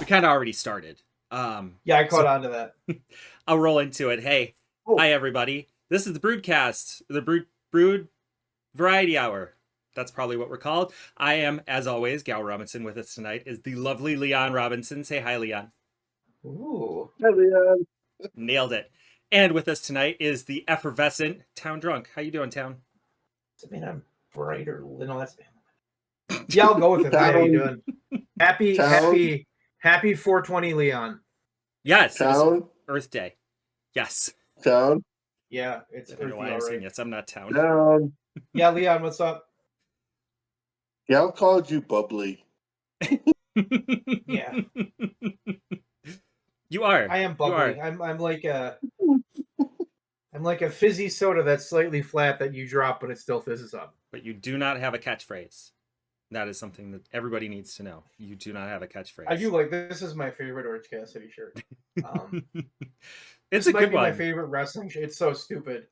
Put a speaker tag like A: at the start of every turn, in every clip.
A: kind of already started.
B: Yeah, I caught on to that.
A: I'll roll into it. Hey, Hi everybody. This is the Brewdcast, the Brewd Variety Hour. That's probably what we're called. I am, as always, Gal Robinson. With us tonight is the lovely Leon Robinson. Say hi, Leon.
B: Ooh.
C: Hi, Leon.
A: Nailed it. And with us tonight is the effervescent Town Drunk. How you doing, Town?
B: I mean, I'm brighter. No, that's yeah. I'll go with it. How you doing? Happy 420, Leon.
A: Yes, it is Earth Day. Yes.
C: Town.
B: Yeah, it's
A: I don't know why I'm saying yes. I'm not Town.
C: Town.
B: Yeah, Leon, what's up?
C: Gal called you bubbly.
B: Yeah.
A: You are.
B: I am bubbly. I'm like a fizzy soda that's slightly flat that you drop, but it still fizzes up.
A: But you do not have a catchphrase. That is something that everybody needs to know. You do not have a catchphrase.
B: I do like this. Is my favorite Orange Cassidy shirt.
A: It's a good one.
B: My favorite wrestling shirt. It's so stupid.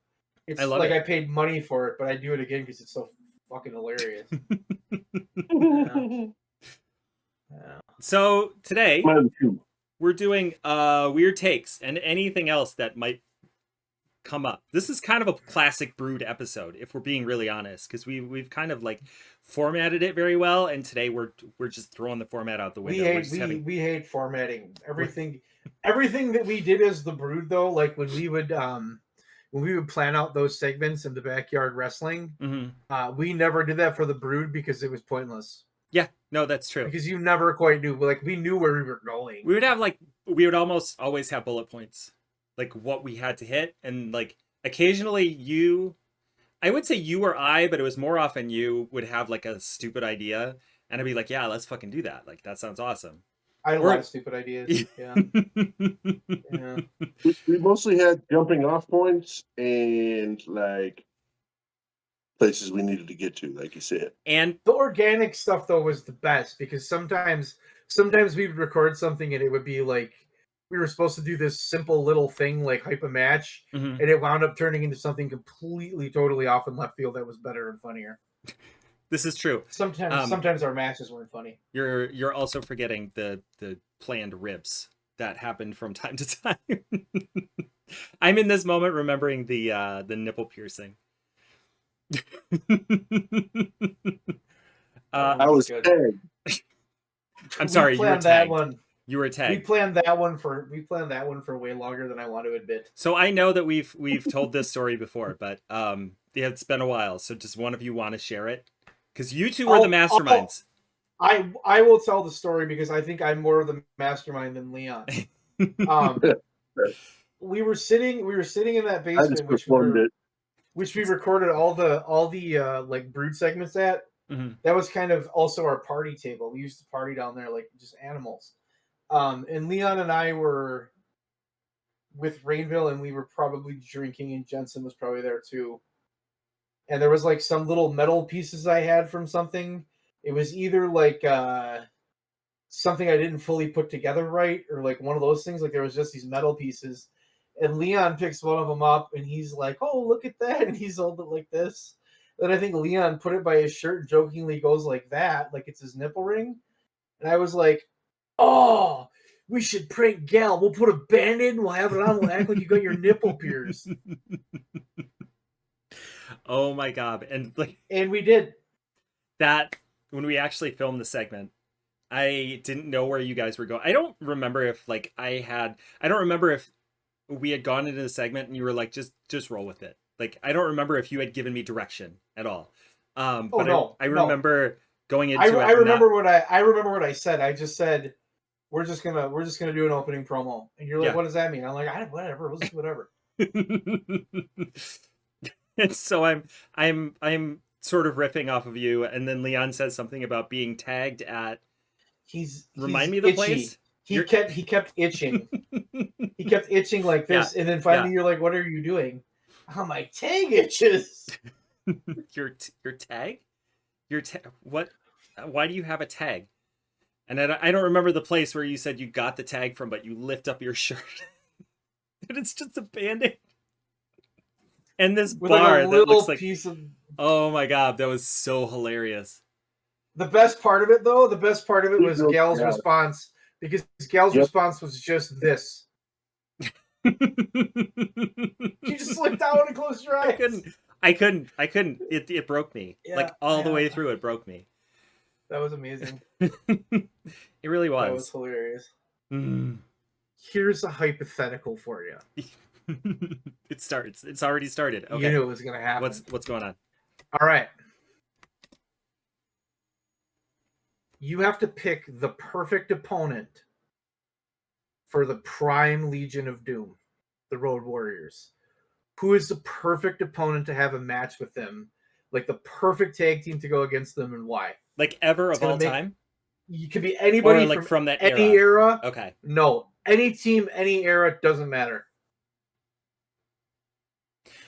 B: It's
A: I love
B: like
A: it.
B: I paid money for it, but I do it again because it's so fucking hilarious.
A: So today we're doing weird takes and anything else that might come up. This is kind of a classic Brewd episode, if we're being really honest, because we've kind of like formatted it very well, and today we're just throwing the format out the window.
B: We hate formatting. Everything that we did as the Brewd, though, like when we would plan out those segments in the backyard wrestling, we never did that for the Brewd because it was pointless.
A: Yeah, no, that's true.
B: Because you never quite knew. Like, we knew where we were going.
A: We would almost always have bullet points, like what we had to hit, and like occasionally I would say you or I, but it was more often you would have like a stupid idea, and I'd be like, yeah, let's fucking do that. Like, that sounds awesome.
B: I had a lot of stupid ideas. Yeah.
C: Yeah. We mostly had jumping off points and like places we needed to get to, like you said.
A: And
B: the organic stuff though was the best, because sometimes we would record something and it would be like we were supposed to do this simple little thing like hype a match, and it wound up turning into something completely totally off in left field that was better and funnier.
A: This is true.
B: Sometimes our matches weren't funny.
A: You're also forgetting the planned ribs that happened from time to time. I'm in this moment remembering the nipple piercing.
C: I was tagged.
A: I'm sorry, you were tagged.
B: That one.
A: You were tagged.
B: We planned that one for way longer than I want to admit.
A: So I know that we've told this story before, but it's been a while. So does one of you want to share it? Because you two were the masterminds.
B: I will tell the story because I think I'm more of the mastermind than Leon. We were sitting in that basement, which we recorded all the like Brewd segments at. That was kind of also our party table. We used to party down there like just animals. And Leon and I were with Rainville, and we were probably drinking, and Jensen was probably there too. And there was like some little metal pieces I had from something. It was either like something I didn't fully put together right, or like one of those things. Like there was just these metal pieces, and Leon picks one of them up, and he's like, "Oh, look at that!" And he's holding it like this. Then I think Leon put it by his shirt and jokingly goes like that, like it's his nipple ring. And I was like, "Oh, we should prank Gal. We'll put a band-aid and we'll have it on. We'll act like you got your nipple pierced."
A: Oh my god.
B: And we did.
A: That, when we actually filmed the segment, I didn't know where you guys were going. I don't remember if we had gone into the segment and you were like, just roll with it. Like, I don't remember if you had given me direction at all. I remember going into
B: I remember what I said. I just said, we're just gonna do an opening promo. And you're like, What does that mean? I'm like, whatever, we'll just do whatever.
A: And so I'm sort of riffing off of you, and then Leon says something about being tagged at. Remind me of the
B: itchy.
A: place.
B: He kept itching. He kept itching like this, and then finally you're like, "What are you doing?" "Oh, my tag itches."
A: Your tag? What? Why do you have a tag? And I don't remember the place where you said you got the tag from, but you lift up your shirt, and it's just a Band-Aid. And this
B: with
A: bar
B: like a
A: that looks like
B: piece of.
A: Oh my god, that was so hilarious.
B: The best part of it was Gal's response, Because Gal's response was just this. You just looked down and closed your eyes.
A: I couldn't. It broke me. All the way through, it broke me.
B: That was amazing.
A: It really was.
B: That was hilarious.
A: Mm.
B: Here's a hypothetical for you.
A: It's already started. Okay.
B: You knew it was going to happen.
A: What's going on?
B: All right. You have to pick the perfect opponent for the Prime Legion of Doom, the Road Warriors. Who is the perfect opponent to have a match with them? Like the perfect tag team to go against them, and why?
A: Like ever of all time?
B: You could be anybody
A: from that
B: any era.
A: Okay.
B: No. Any team, any era, doesn't matter.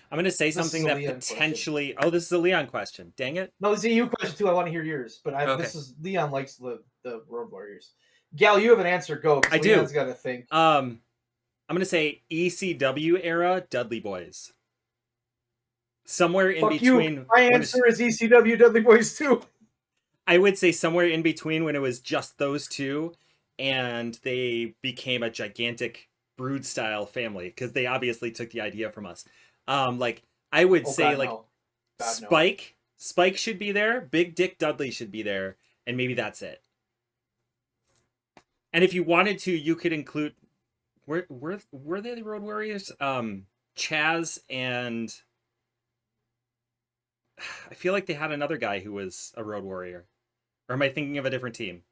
A: I'm going to say something that potentially... Question. Oh, this is a Leon question. Dang it.
B: No, this is a you question too. I want to hear yours. But this is... Leon likes the Road Warriors. Gal, you have an answer. Go.
A: I do.
B: Leon's got a thing.
A: I'm going to say ECW era Dudley Boys. Somewhere in between...
B: You. My answer is ECW Dudley Boys too.
A: I would say somewhere in between when it was just those two and they became a gigantic Brewd style family because they obviously took the idea from us. I would say Spike. No. Spike should be there. Big Dick Dudley should be there, and maybe that's it. And if you wanted to, you could include were they the Road Warriors? Chaz and I feel like they had another guy who was a Road Warrior. Or am I thinking of a different team?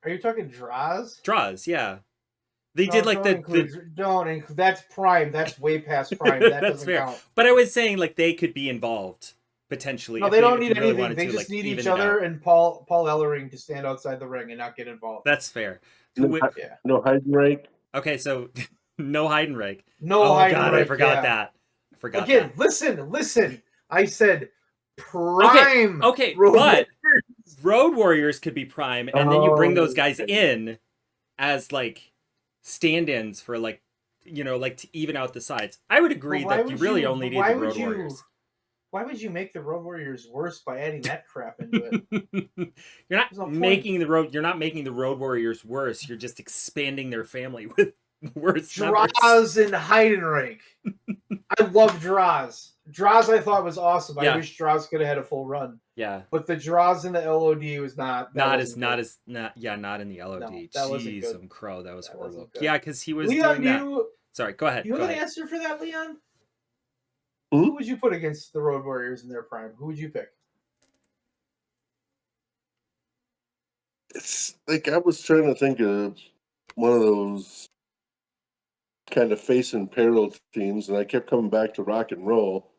B: Are you talking Draws?
A: Draws, yeah. They did
B: don't include. That's Prime. That's way past Prime. That
A: that's
B: doesn't
A: fair.
B: Count.
A: But I was saying they could be involved potentially.
B: No, they don't need anything. They just need each other and Paul Ellering to stand outside the ring and not get involved.
A: That's fair.
C: No hide and rake.
A: Okay, so no hide and rake.
B: No hide and rake.
A: I forgot that. I forgot
B: again.
A: That.
B: Listen. I said Prime.
A: Okay, but Road Warriors could be Prime, and then you bring those guys in as stand-ins for to even out the sides. I would agree that you really only need the Road Warriors.
B: Why would you make the Road Warriors worse by adding that crap into it?
A: You're not making the Road Warriors worse. You're just expanding their family with worse
B: Draws and hide and rake. I love Draws. Draws I thought was awesome.
A: Yeah.
B: I wish Draws could have had a full run.
A: Yeah.
B: But the Draws in the LOD was not
A: in the LOD.
B: No,
A: Jeez, Crow, that was horrible. Yeah, because he was
B: Leon,
A: doing that. Sorry, go ahead.
B: You have an answer for that, Leon?
C: Mm-hmm.
B: Who would you put against the Road Warriors in their prime? Who would you pick?
C: It's I was trying to think of one of those kind of facing parallel teams, and I kept coming back to Rock and Roll.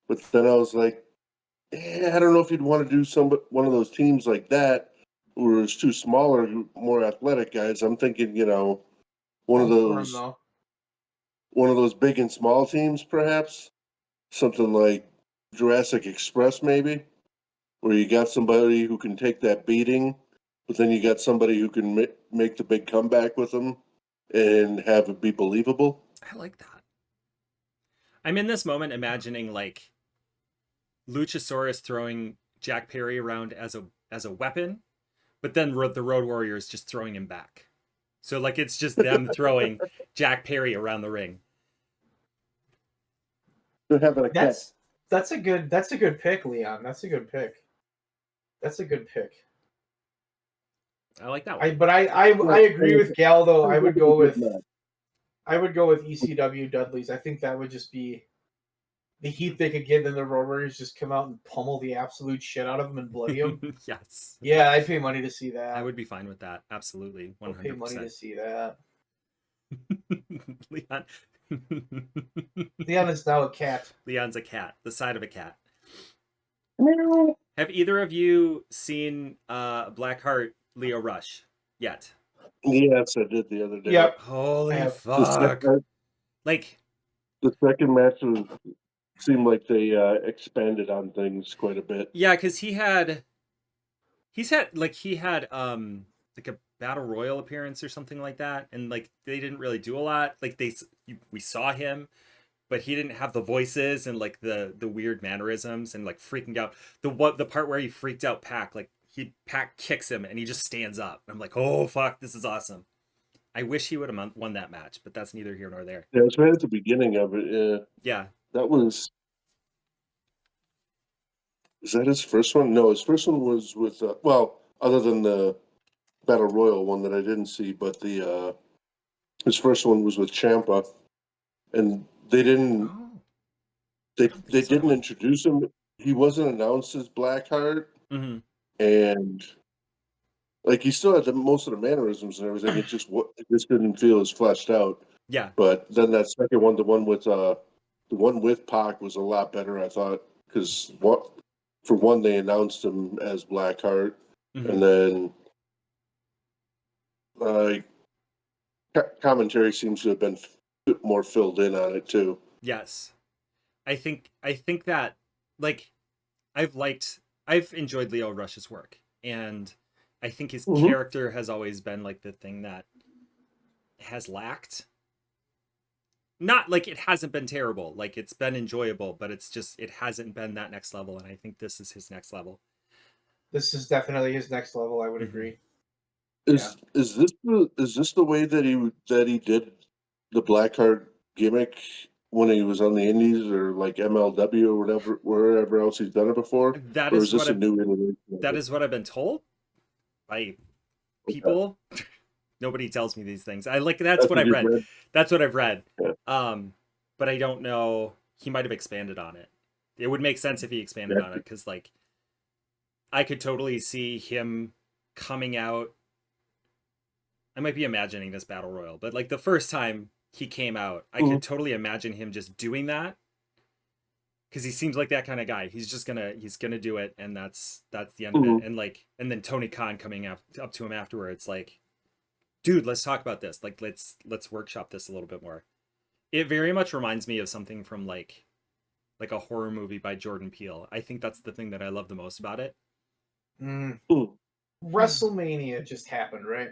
C: But then I was like, I don't know if you'd want to do one of those teams like that, where it's two smaller, more athletic guys. I'm thinking, one of those big and small teams, perhaps something like Jurassic Express, maybe, where you got somebody who can take that beating, but then you got somebody who can make the big comeback with them and have it be believable.
A: I like that. I'm in this moment imagining Luchasaurus throwing Jack Perry around as a weapon, but then the Road Warriors just throwing him back. So it's just them throwing Jack Perry around the ring.
C: They're having a
B: that's a good pick, Leon. That's a good pick.
A: I like that one.
B: But I agree with Gal though. I would go with ECW Dudleys. I think that would just be the heat they could get. Then the Road Warriors just come out and pummel the absolute shit out of them and bloody them.
A: Yes.
B: Yeah, I'd pay money to see that.
A: I would be fine with that. Absolutely, 100%.
B: I'd pay money to see that.
A: Leon.
B: Leon is now a cat.
A: Leon's a cat. The side of a cat.
C: Meow.
A: Have either of you seen Blackheart Leo Rush yet?
C: Yes, I did the other day.
B: Yep.
A: Holy fuck.
C: The second match seemed like they expanded on things quite a bit.
A: Yeah, because he had a battle royal appearance or something like that, and they didn't really do a lot. We saw him, but he didn't have the voices and the weird mannerisms and freaking out. The part where he freaked out Pac, Pac kicks him and he just stands up. I'm like, oh fuck, this is awesome. I wish he would have won that match, but that's neither here nor there.
C: Yeah, it was right at the beginning of it. Yeah.
A: Yeah.
C: That was. Is that his first one? No, his first one was with. Well, other than the Battle Royal one that I didn't see, but the his first one was with Ciampa, and they didn't.
A: Oh,
C: They didn't introduce him. He wasn't announced as Blackheart, and like he still had most of the mannerisms and everything. It just didn't feel as fleshed out.
A: Yeah.
C: But then that second one, the one with Pac was a lot better, I thought, because for one they announced him as Blackheart, and then commentary seems to have been more filled in on it too.
A: Yes. I think that, like, I've enjoyed Leo Rush's work, and I think his character has always been like the thing that has lacked. Not like it hasn't been terrible, like it's been enjoyable, but it hasn't been that next level, and I think this is his next level.
B: This is definitely his next level, I would agree.
C: Is this the way that he did the Blackheart gimmick when he was on the Indies or like MLW or whatever, wherever else he's done it before?
A: That is a new iteration? That is what I've been told by people. Okay. Nobody tells me these things. That's what I've read. That's what I've read. Yeah. But I don't know. He might have expanded on it. It would make sense if he expanded on it, because like I could totally see him coming out. I might be imagining this battle royal, but like the first time he came out, I could totally imagine him just doing that, because he seems like that kind of guy. He's gonna do it, and that's the end of it. And then Tony Khan coming up to him afterwards, like, dude, let's talk about this. Like, let's workshop this a little bit more. It very much reminds me of something from like a horror movie by Jordan Peele. I think that's the thing that I love the most about it.
B: WrestleMania just happened, right?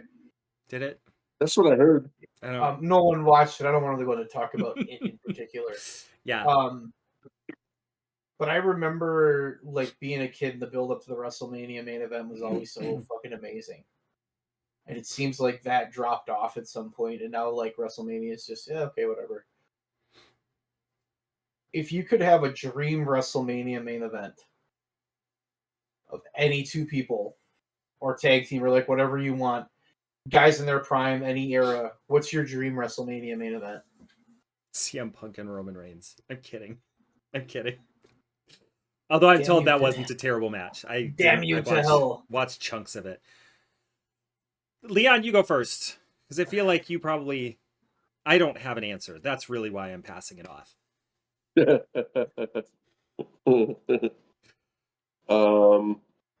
A: Did it?
C: That's what I heard.
A: I don't
B: know. No one watched it. I don't really want to talk about it in particular.
A: Yeah.
B: But I remember like being a kid, the build up to the WrestleMania main event was always so fucking amazing. And it seems like that dropped off at some point, and now like WrestleMania is just okay, whatever. If you could have a dream WrestleMania main event of any two people or tag team or like whatever you want, guys in their prime, any era, what's your dream WrestleMania main event?
A: CM Punk and Roman Reigns. I'm kidding. Although I'm told that wasn't a terrible match.
B: Hell.
A: Watched chunks of it. Leon, you go first, because I feel like I don't have an answer. That's really why I'm passing it off.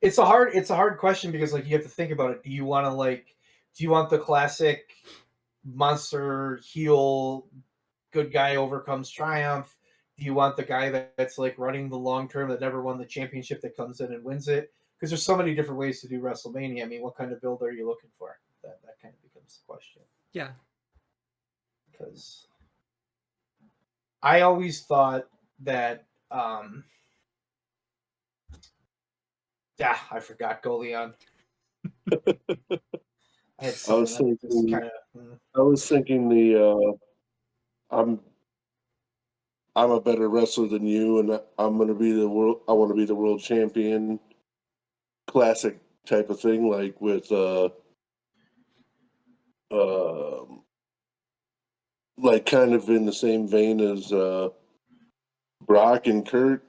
B: It's a hard question, because like you have to think about it. Do you want the classic monster heel, good guy overcomes triumph? Do you want the guy that's like running the long term that never won the championship that comes in and wins it? Because there's so many different ways to do WrestleMania. I mean, what kind of build are you looking for? That kind of becomes the question.
A: Yeah.
B: Because I always thought that I forgot. Go Leon.
C: I was thinking I'm a better wrestler than you, and I want to be the world champion. Classic type of thing, like with like kind of in the same vein as Brock and Kurt,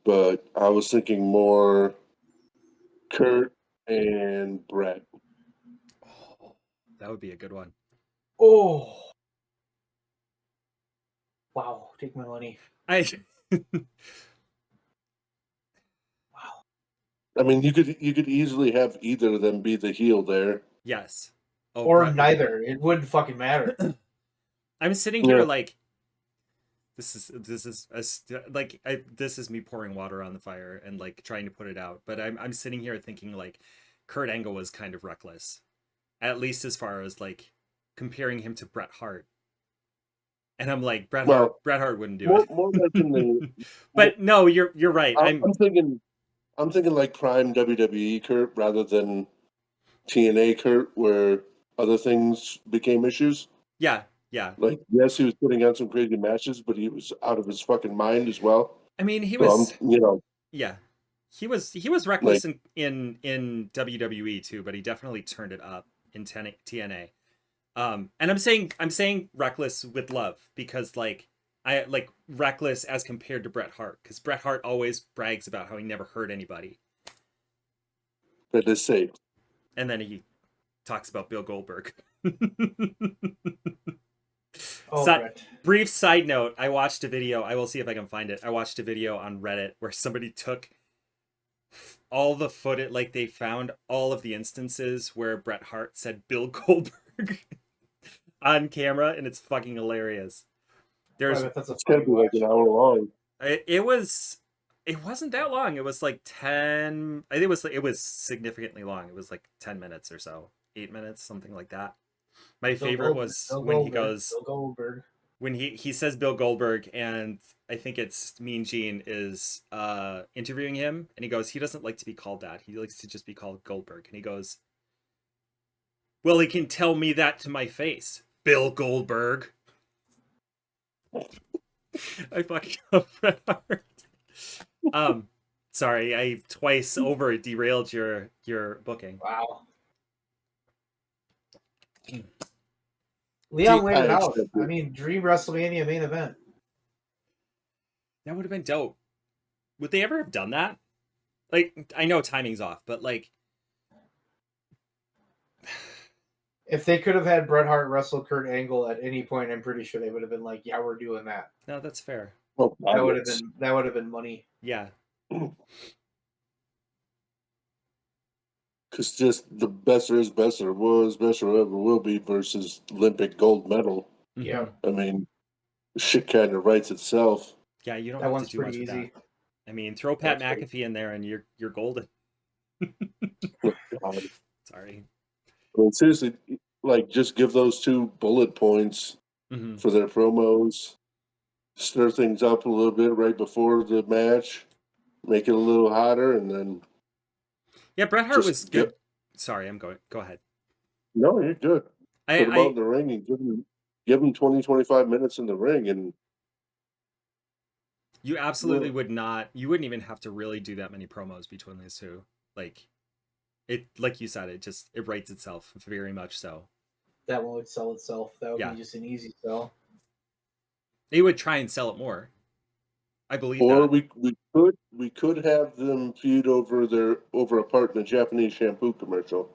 C: but I was thinking more Kurt and Brett.
A: Oh, that would be a good one.
B: Oh, wow! Take my money.
A: Wow.
C: I mean, you could easily have either of them be the heel there.
A: Yes.
B: Oh, or Brett, neither. It wouldn't fucking matter.
A: I'm sitting here like, this is me pouring water on the fire and like trying to put it out. But I'm sitting here thinking like, Kurt Angle was kind of reckless, at least as far as like comparing him to Bret Hart. And I'm like, Bret Hart wouldn't do it.
C: More like
A: but no, you're right.
C: I'm thinking like prime WWE Kurt rather than TNA Kurt, where other things became issues.
A: Yeah.
C: Like, yes, he was putting on some crazy matches, but he was out of his fucking mind as well.
A: I mean, he was,
C: yeah,
A: he was reckless
C: like,
A: in WWE too, but he definitely turned it up in TNA. And I'm saying reckless with love, because like I like reckless as compared to Bret Hart, because Bret Hart always brags about how he never hurt anybody,
C: that is safe.
A: and then he talks about Bill Goldberg. Brief side note, I watched a video, I will see if I can find it. I watched a video on Reddit where somebody took all the footage, like they found all of the instances where Bret Hart said Bill Goldberg on camera, and it's fucking hilarious.
C: It's gonna be like an hour long.
A: It wasn't that long. It was like 10. I think it was significantly long. It was like 10 minutes or so, 8 minutes, something like that. My favorite was when he goes
B: Bill Goldberg.
A: When he says Bill Goldberg, and I think it's Mean Gene is interviewing him, and he goes, he doesn't like to be called that. He likes to just be called Goldberg. And he goes, well, he can tell me that to my face, Bill Goldberg. I fucking love Bret Hart. Sorry, I twice over derailed your booking.
B: Wow. Leon laid it out. I mean, Dream WrestleMania main event.
A: That would have been dope. Would they ever have done that? Like, I know timing's off, but like,
B: if they could have had Bret Hart wrestle Kurt Angle at any point, I'm pretty sure they would have been like, "Yeah, we're doing that."
A: No, that's fair.
C: Well,
B: that would have been money.
A: Yeah.
C: Because just the best there is, best there was, best there ever will be versus Olympic gold medal.
B: Yeah.
C: I mean, shit kind of writes itself.
A: Yeah, you don't have to do much with that. I mean, throw Pat McAfee in there and you're golden. Sorry.
C: Well, seriously, like, just give those two bullet points for their promos. Stir things up a little bit right before the match. Make it a little hotter, and then...
A: Yeah, Bret Hart was good. Sorry, Go ahead.
C: No, you're good. Put him out in the ring and give him 20, 25 minutes in the ring, and...
A: You absolutely would not... You wouldn't even have to really do that many promos between these two. Like you said, it writes itself, very much so.
B: That one would sell itself. That would be just an easy sell.
A: They would try and sell it more. I believe
C: or
A: that.
C: we could have them feud over a part in a Japanese shampoo commercial.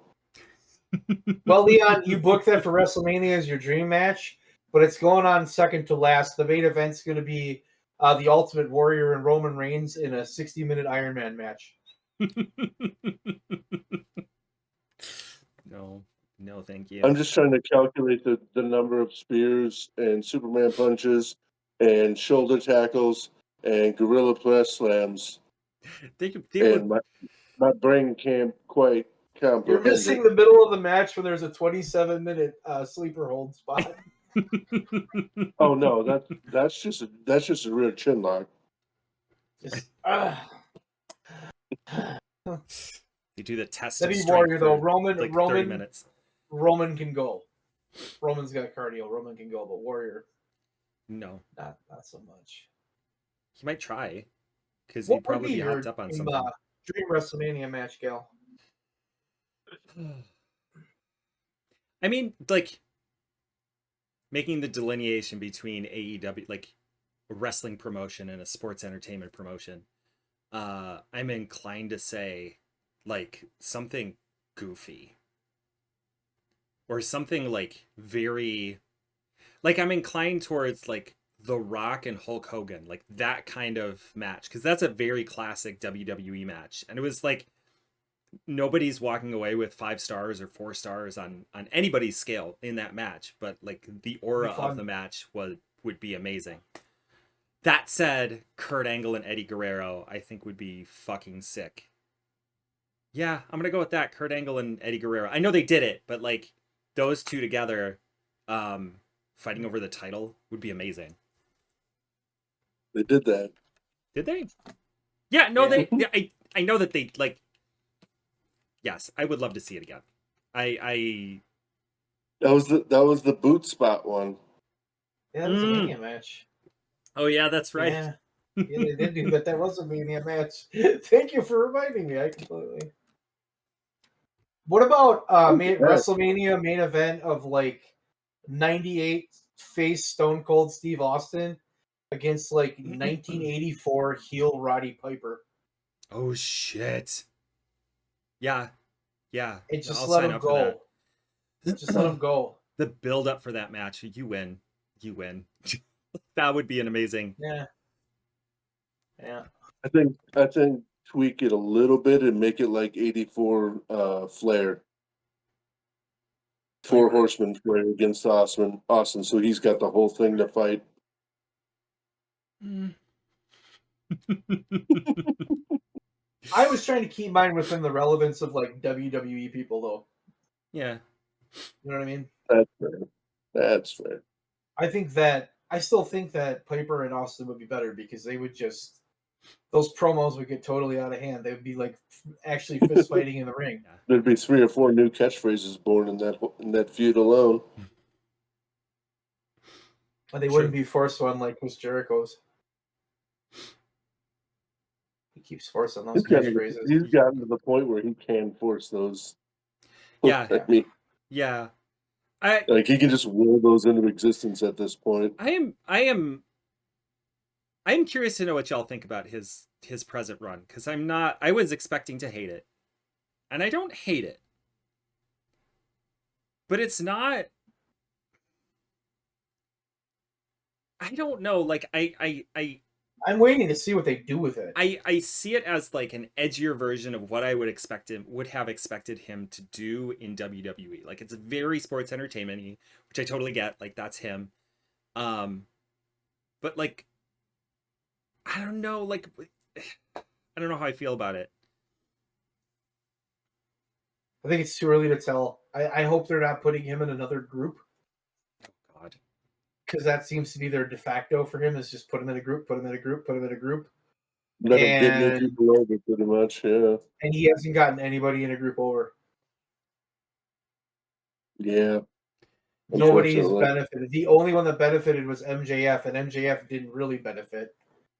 B: Well, Leon, you booked that for WrestleMania as your dream match, but it's going on second to last. The main event's going to be the Ultimate Warrior and Roman Reigns in a 60-minute Iron Man match.
A: No, thank you.
C: I'm just trying to calculate the number of spears and Superman punches and shoulder tackles and gorilla press slams. My brain can't quite comprehend.
B: You're missing the middle of the match when there's a 27-minute sleeper hold spot.
C: Oh no, that's just a rear chin lock.
A: You do the test.
B: That'd be Warrior though. Roman 30 minutes. Roman can go. Roman's got cardio. Roman can go, but Warrior,
A: no,
B: not so much.
A: He might try because he'd probably be hopped up on something.
B: Dream WrestleMania match, Gal.
A: I mean, like, making the delineation between AEW, like a wrestling promotion, and a sports entertainment promotion. I'm inclined to say, like, something goofy. Or something, like, very... Like, I'm inclined towards, like, The Rock and Hulk Hogan. Like, that kind of match. Because that's a very classic WWE match. And it was, like, nobody's walking away with 5 stars or 4 stars on anybody's scale in that match. But, like, the aura of the match would be amazing. That said, Kurt Angle and Eddie Guerrero, I think, would be fucking sick. Yeah, I'm going to go with that. Kurt Angle and Eddie Guerrero. I know they did it, but, like, those two together fighting over the title would be amazing.
C: They did that.
A: Did they? Yeah, no, yeah. I know that they, like... Yes, I would love to see it again. I
C: That was the boot spot one.
B: Yeah, that was a Mania match.
A: Oh yeah, that's right.
B: Yeah, they did do that. That was a Mania match. Thank you for reminding me. I completely. What about WrestleMania main event of like 98 face Stone Cold Steve Austin against like 1984 heel Roddy Piper?
A: Oh shit. Yeah.
B: It just
A: I'll
B: let
A: sign
B: him
A: up for that.
B: go. Just let him go.
A: The build up for that match, you win. That would be an amazing.
B: Yeah.
C: I think tweak it a little bit and make it like 84 Flair. Four Horsemen Flair against Austin, so he's got the whole thing to fight.
B: I was trying to keep mine within the relevance of like WWE people, though.
A: Yeah.
B: You know what I mean?
C: That's fair.
B: I still think that Piper and Austin would be better because they would just those promos would get totally out of hand. They would be like actually fist fighting in the ring.
A: Yeah.
C: There'd be 3 or 4 new catchphrases born in that feud alone.
B: And they wouldn't be forced one like Chris Jericho's. He keeps forcing those catchphrases.
C: He's gotten to the point where he can force those.
A: Yeah.
C: I mean,
A: yeah.
C: Like he can just will those into existence at this point.
A: I am curious to know what y'all think about his present run, because I was expecting to hate it. And I don't hate it. But it's not, I don't know, like
B: I'm waiting to see what they do with it.
A: I see it as like an edgier version of what I would have expected him to do in WWE. Like it's very sports entertainment-y, which I totally get. Like that's him. But like I don't know, like I don't know how I feel about it.
B: I think it's too early to tell. I hope they're not putting him in another group.
A: Oh God.
B: Because that seems to be their de facto for him, is just put him in a group, put him in a group, put him in a group.
C: Let him get new people over, pretty much, yeah.
B: And he hasn't gotten anybody in a group over.
C: Yeah.
B: Nobody's benefited. The only one that benefited was MJF, and MJF didn't really benefit.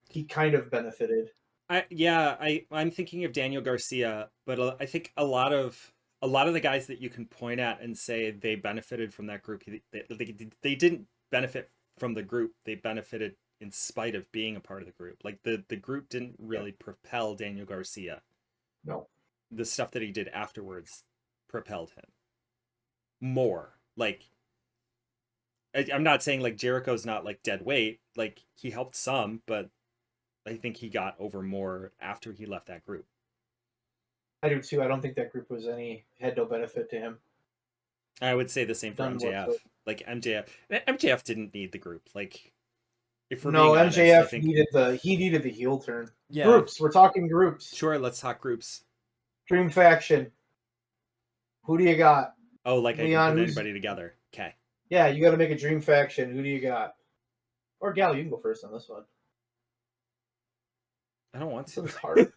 B: He kind of benefited.
A: I'm thinking of Daniel Garcia, but I think a lot of the guys that you can point at and say they benefited from that group, they didn't benefit from the group. They benefited in spite of being a part of the group. Like the group didn't really propel Daniel Garcia.
B: No.
A: The stuff that he did afterwards propelled him more. Like I'm not saying like Jericho's not like dead weight. Like he helped some, but I think he got over more after he left that group.
B: I do too. I don't think that group had no benefit to him.
A: I would say the same for MJF. Like MJF didn't need the group. Like if we're being honest,
B: MJF needed the heel turn.
A: Yeah.
B: Groups. We're talking groups.
A: Sure, let's talk groups.
B: Dream Faction. Who do you got?
A: Oh, like Leon, I can put anybody together. Okay.
B: Yeah, you got to make a Dream Faction. Who do you got? Or Gal, you can go first on this one.
A: I don't want to.
B: It's hard.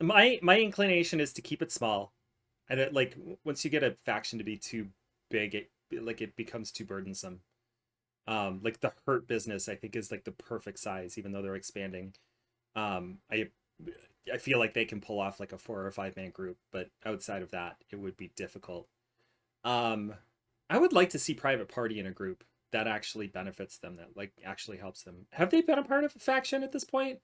A: My inclination is to keep it small, and like once you get a faction to be too big, it becomes too burdensome. Like the Hurt Business, I think is like the perfect size, even though they're expanding. I feel like they can pull off like a 4 or 5 man group, but outside of that, it would be difficult. I would like to see Private Party in a group that actually benefits them, that like actually helps them. Have they been a part of a faction at this point?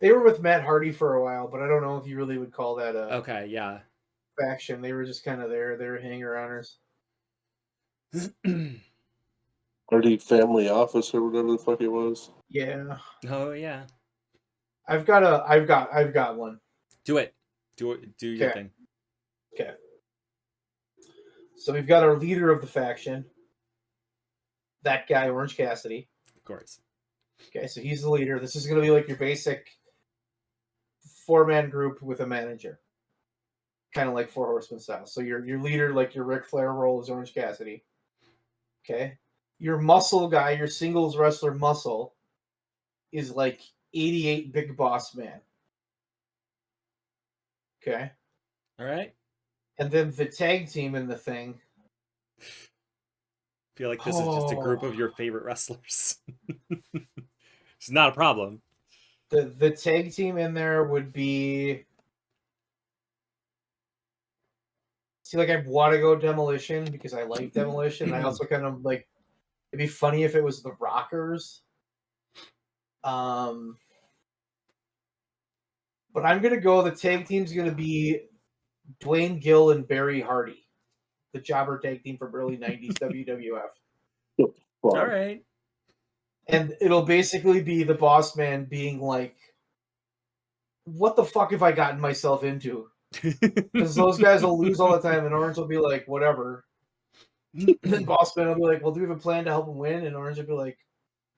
B: They were with Matt Hardy for a while, but I don't know if you really would call that a faction. They were just kind of there. They were hanger-oners.
C: Hardy Family Office or whatever the fuck it was.
B: Yeah.
A: Oh yeah.
B: I've got one.
A: Do it. Do your thing.
B: Okay. So we've got our leader of the faction. That guy, Orange Cassidy.
A: Of course.
B: Okay, so he's the leader. This is going to be like your basic 4-man group with a manager. Kind of like 4 Horsemen style. So your leader, like your Ric Flair role, is Orange Cassidy. Okay. Your muscle guy, your singles wrestler muscle, is like 88 Big Boss Man. Okay.
A: All right.
B: And then the tag team in the thing.
A: I feel like this is just a group of your favorite wrestlers. It's not a problem.
B: The tag team in there would be. See, like, I want to go Demolition because I like Demolition. I also kind of like. It'd be funny if it was the Rockers. But I'm gonna go. The tag team's gonna be Dwayne Gill and Barry Hardy, the jobber tag team from early '90s WWF.
A: All right.
B: And it'll basically be the boss man being like, "What the fuck have I gotten myself into?" Because those guys will lose all the time, and Orange will be like, "Whatever." And then boss man will be like, "Well, do we have a plan to help him win?" And Orange will be like,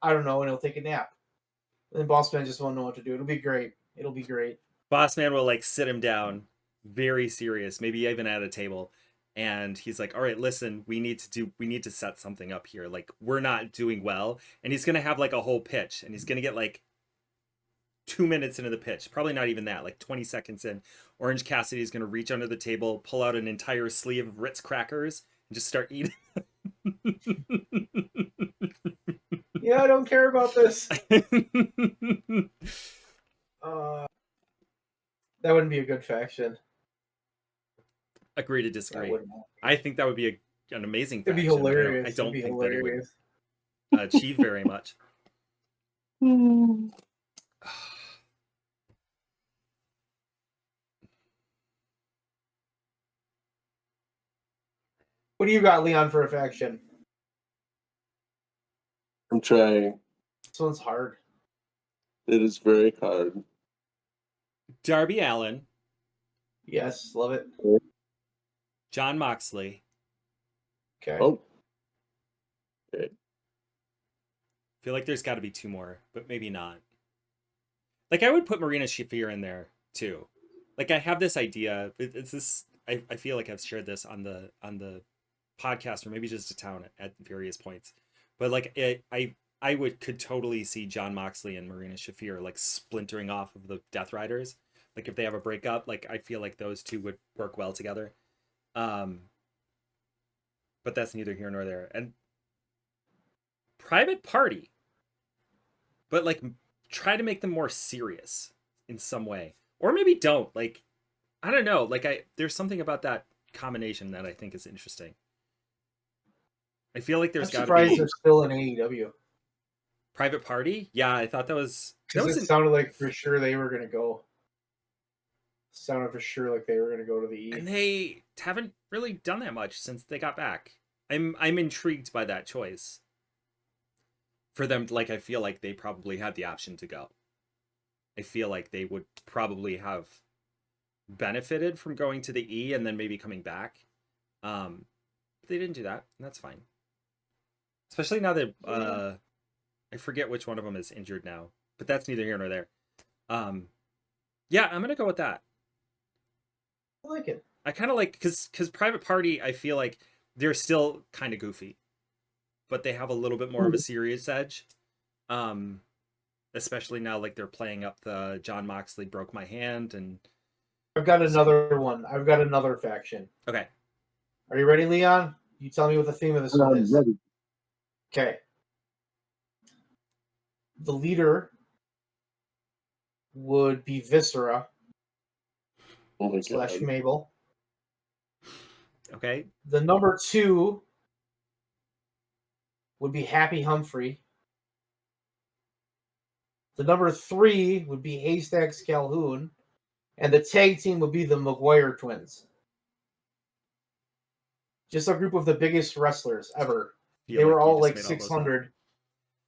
B: "I don't know," and he'll take a nap. And then boss man just won't know what to do. It'll be great. It'll be great.
A: Boss man will like sit him down, very serious, maybe even at a table, and he's like, all right, listen, we need to set something up here, like we're not doing well. And he's gonna have like a whole pitch, and he's gonna get like 2 minutes into the pitch, probably not even that, like 20 seconds in. Orange Cassidy is gonna reach under the table, pull out an entire sleeve of Ritz crackers, and just start eating.
B: Yeah, I don't care about this. That wouldn't be a good faction.
A: Agree to disagree. I think that would be an amazing faction.
B: It'd be hilarious.
A: I don't think that it would achieve very much.
B: What do you got, Leon, for a faction?
C: I'm trying.
B: This one's hard.
C: It is very hard.
A: Darby Allin.
B: Yes, love it.
A: Jon Moxley.
B: Okay.
C: Oh. Okay.
A: I feel like there's got to be 2 more, but maybe not. Like, I would put Marina Shafir in there too. Like, I have this idea. It's this. I feel like I've shared this on the podcast, or maybe just a town at various points. But like, I could totally see Jon Moxley and Marina Shafir like splintering off of the Death Riders. Like, if they have a breakup, like I feel like those two would work well together. But that's neither here nor there. And Private Party, but like try to make them more serious in some way, or maybe don't. Like, I don't know. Like, there's something about that combination that I think is interesting. I feel like there's got to be.
B: Surprised they're still in AEW.
A: Private Party? Yeah, I thought that was.
B: Because it sounded like for sure they were going to go. Sounded for sure like they were going to go to the E.
A: And they haven't really done that much since they got back. I'm intrigued by that choice. For them, like, I feel like they probably had the option to go. I feel like they would probably have benefited from going to the E and then maybe coming back. But they didn't do that, and that's fine. Especially now that I forget which one of them is injured now, but that's neither here nor there. Yeah, I'm gonna go with that.
B: I like it.
A: I kind of like because Private Party, I feel like they're still kind of goofy, but they have a little bit more of a serious edge. Especially now, like they're playing up the Jon Moxley broke my hand, and
B: I've got another one. I've got another faction.
A: Okay.
B: Are you ready, Leon? You tell me what the theme of this one is.
C: Ready.
B: Okay. The leader would be Viscera / Mabel.
A: Okay.
B: The number 2 would be Happy Humphrey. The number 3 would be Haystacks Calhoun. And the tag team would be the McGuire twins. Just a group of the biggest wrestlers ever. They were all like 600.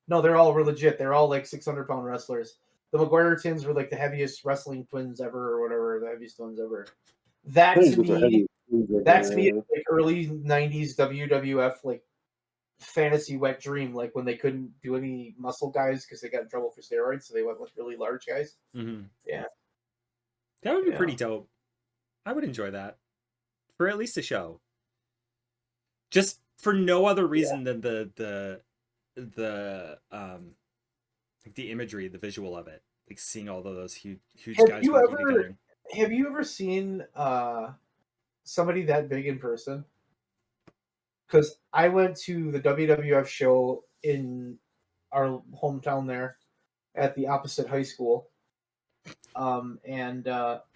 B: No, they're all legit. They're all like 600-pound wrestlers. The McGuire twins were like the heaviest wrestling twins ever, or whatever, the heaviest twins ever. That to me, like early 90s WWF like fantasy wet dream, like when they couldn't do any muscle guys because they got in trouble for steroids, so they went with really large guys.
A: Mm-hmm.
B: Yeah.
A: That would be pretty dope. I would enjoy that for at least a show. Just for no other reason than the imagery, the visual of it, like seeing all of those huge guys working together.
B: Have you ever seen somebody that big in person. Because I went to the WWF show in our hometown there at the opposite high school. And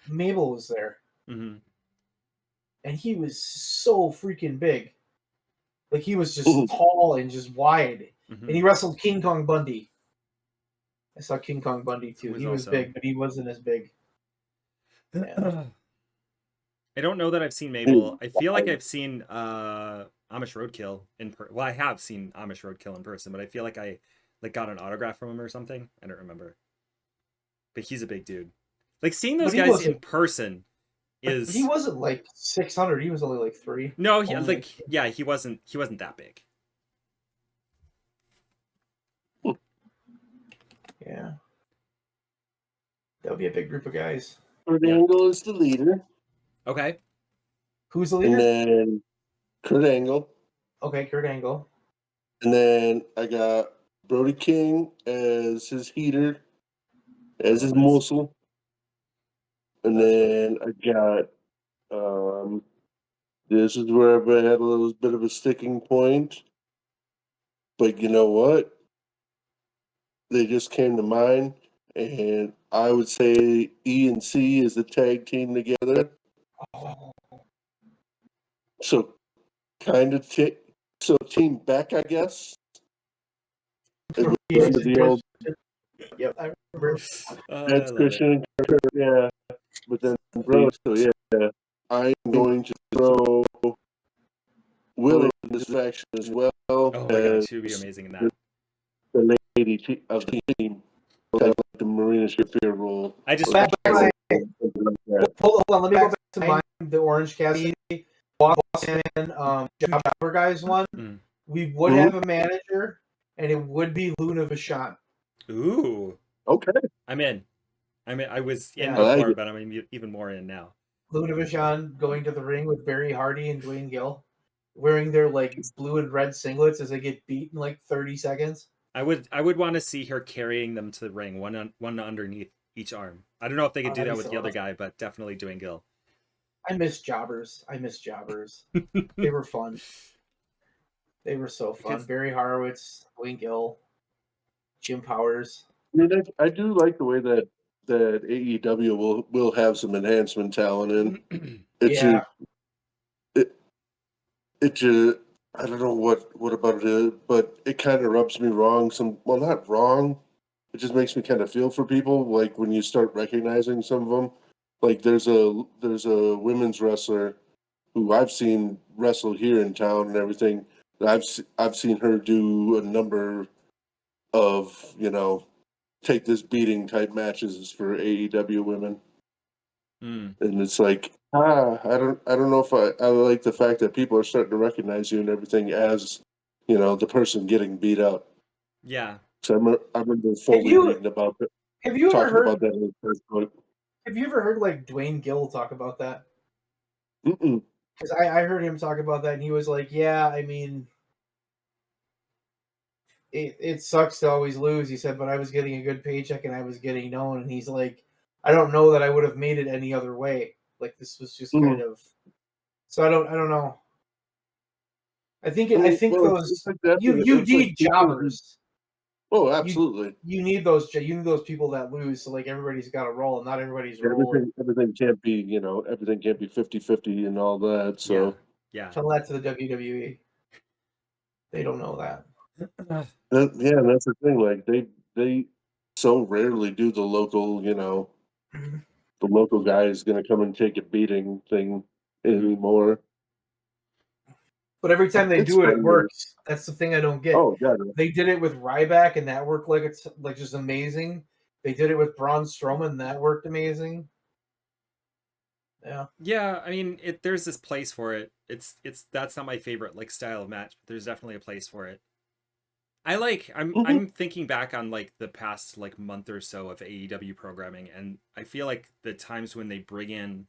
B: Mabel was there.
A: Mm-hmm.
B: And he was so freaking big. Like, he was just tall and just wide.
A: Mm-hmm.
B: And he wrestled King Kong Bundy. I saw King Kong Bundy too. He was
A: awesome.
B: big, but he wasn't as big.
A: Yeah. I don't know that I've seen Mabel. I feel like I've seen Amish Roadkill well, I have seen Amish Roadkill in person, but I feel like I got an autograph from him or something. I don't remember. But he's a big dude. Like, seeing those guys in person is...
B: He wasn't like 600. He was only like 3.
A: No, he wasn't that big.
B: Yeah. That would be a big group of guys.
C: Kurt Angle is the leader.
A: Okay.
B: Who's the leader?
C: And then Kurt Angle.
B: Okay, Kurt Angle.
C: And then I got Brody King as his heater, as his muscle. And then I got, this is where I had a little bit of a sticking point. But you know what? They just came to mind. And I would say E and C is the tag team together.
B: Oh.
C: So kind of Team Beck, I guess. Yep,
B: I remember.
C: That's Christian and Kurt, yeah. But then Bro, so yeah, I'm going to throw Willie in this faction as well.
A: Oh my god, she would be amazing in that.
C: The lady of the team, kind of like the Marina Shafir role.
A: I just
B: hold on, let me go back to mine. The Orange Cassidy, Boston, Jobber guys one. We would have a manager, and it would be Luna Vachon.
A: Ooh.
C: Okay.
A: I'm in. I was in before, but I'm even more in now.
B: Luna Vachon going to the ring with Barry Hardy and Dwayne Gill, wearing their like blue and red singlets as they get beat in like 30 seconds.
A: I would want to see her carrying them to the ring, one underneath each arm. I don't know if they could do that with the other guy, but definitely Dwayne Gill.
B: I miss jobbers. They were fun. They were so fun. Barry Horowitz, Dwayne Gill, Jim Powers.
C: I do like the way that AEW will have some enhancement talent in. I don't know what about it, but it kind of rubs me wrong. Not wrong. It just makes me kind of feel for people. Like when you start recognizing some of them. Like there's a women's wrestler who I've seen wrestle here in town and everything. I've seen her do a number of take this beating type matches for AEW women. And it's like, I don't know if I like the fact that people are starting to recognize you and everything as, the person getting beat up.
A: Yeah.
C: So I remember Foley reading about it.
B: Have you ever heard
C: about that in the first book?
B: Have you ever heard like Dwayne Gill talk about that?
C: Mm-mm.
B: Because I heard him talk about that, and he was like, "Yeah, I mean, it sucks to always lose." He said, "But I was getting a good paycheck, and I was getting known." And he's like, "I don't know that I would have made it any other way. Like this was just kind of." So I don't know. I think those like you need jobbers.
C: Oh, absolutely.
B: You need those people that lose. So like everybody's got a role, and not everybody's rolling.
C: Everything can't be 50-50 and all that. So
A: yeah.
B: Tell that to the WWE. They don't know that.
C: Yeah, that's the thing. Like they so rarely do the local, the local guy is going to come and take a beating thing anymore.
B: But every time they do it works. That's the thing I don't get.
C: Oh, yeah.
B: They did it with Ryback, and that worked like it's like just amazing. They did it with Braun Strowman, and that worked amazing. Yeah.
A: Yeah, I mean, there's this place for it. That's not my favorite like style of match, but there's definitely a place for it. I'm thinking back on like the past like month or so of AEW programming, and I feel like the times when they bring in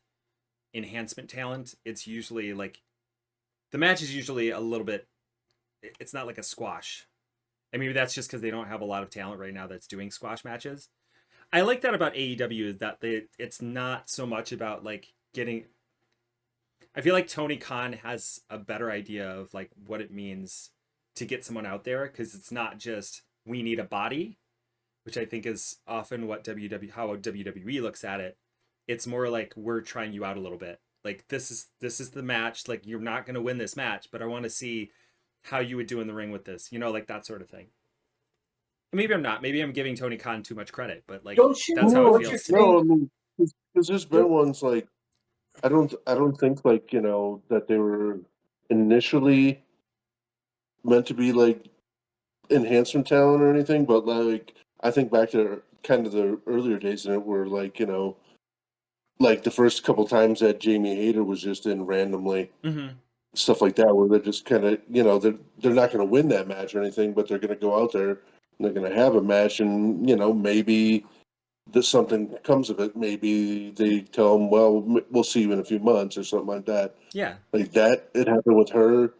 A: enhancement talent, it's usually like the match is usually a little bit, it's not like a squash. And maybe that's just because they don't have a lot of talent right now that's doing squash matches. I like that about AEW is that it's not so much about like getting, I feel like Tony Khan has a better idea of like what it means to get someone out there, because it's not just we need a body, which I think is often what how WWE looks at it. It's more like we're trying you out a little bit. Like this is the match. Like you're not going to win this match, but I want to see how you would do in the ring with this. You know, like that sort of thing. Maybe I'm not. Maybe I'm giving Tony Khan too much credit, but like that's how it feels.
C: No, I mean, because there's been ones like I don't think like that they were initially meant to be like enhancement talent or anything, but like I think back to kind of the earlier days in it were like like the first couple times that Jamie Hayter was just in randomly.
A: Mm-hmm.
C: Stuff like that, where they're just kind of, they're not going to win that match or anything, but they're going to go out there and they're going to have a match, and maybe something comes of it. Maybe they tell them, "Well, we'll see you in a few months" or something like that.
A: Yeah,
C: like that. It happened with her.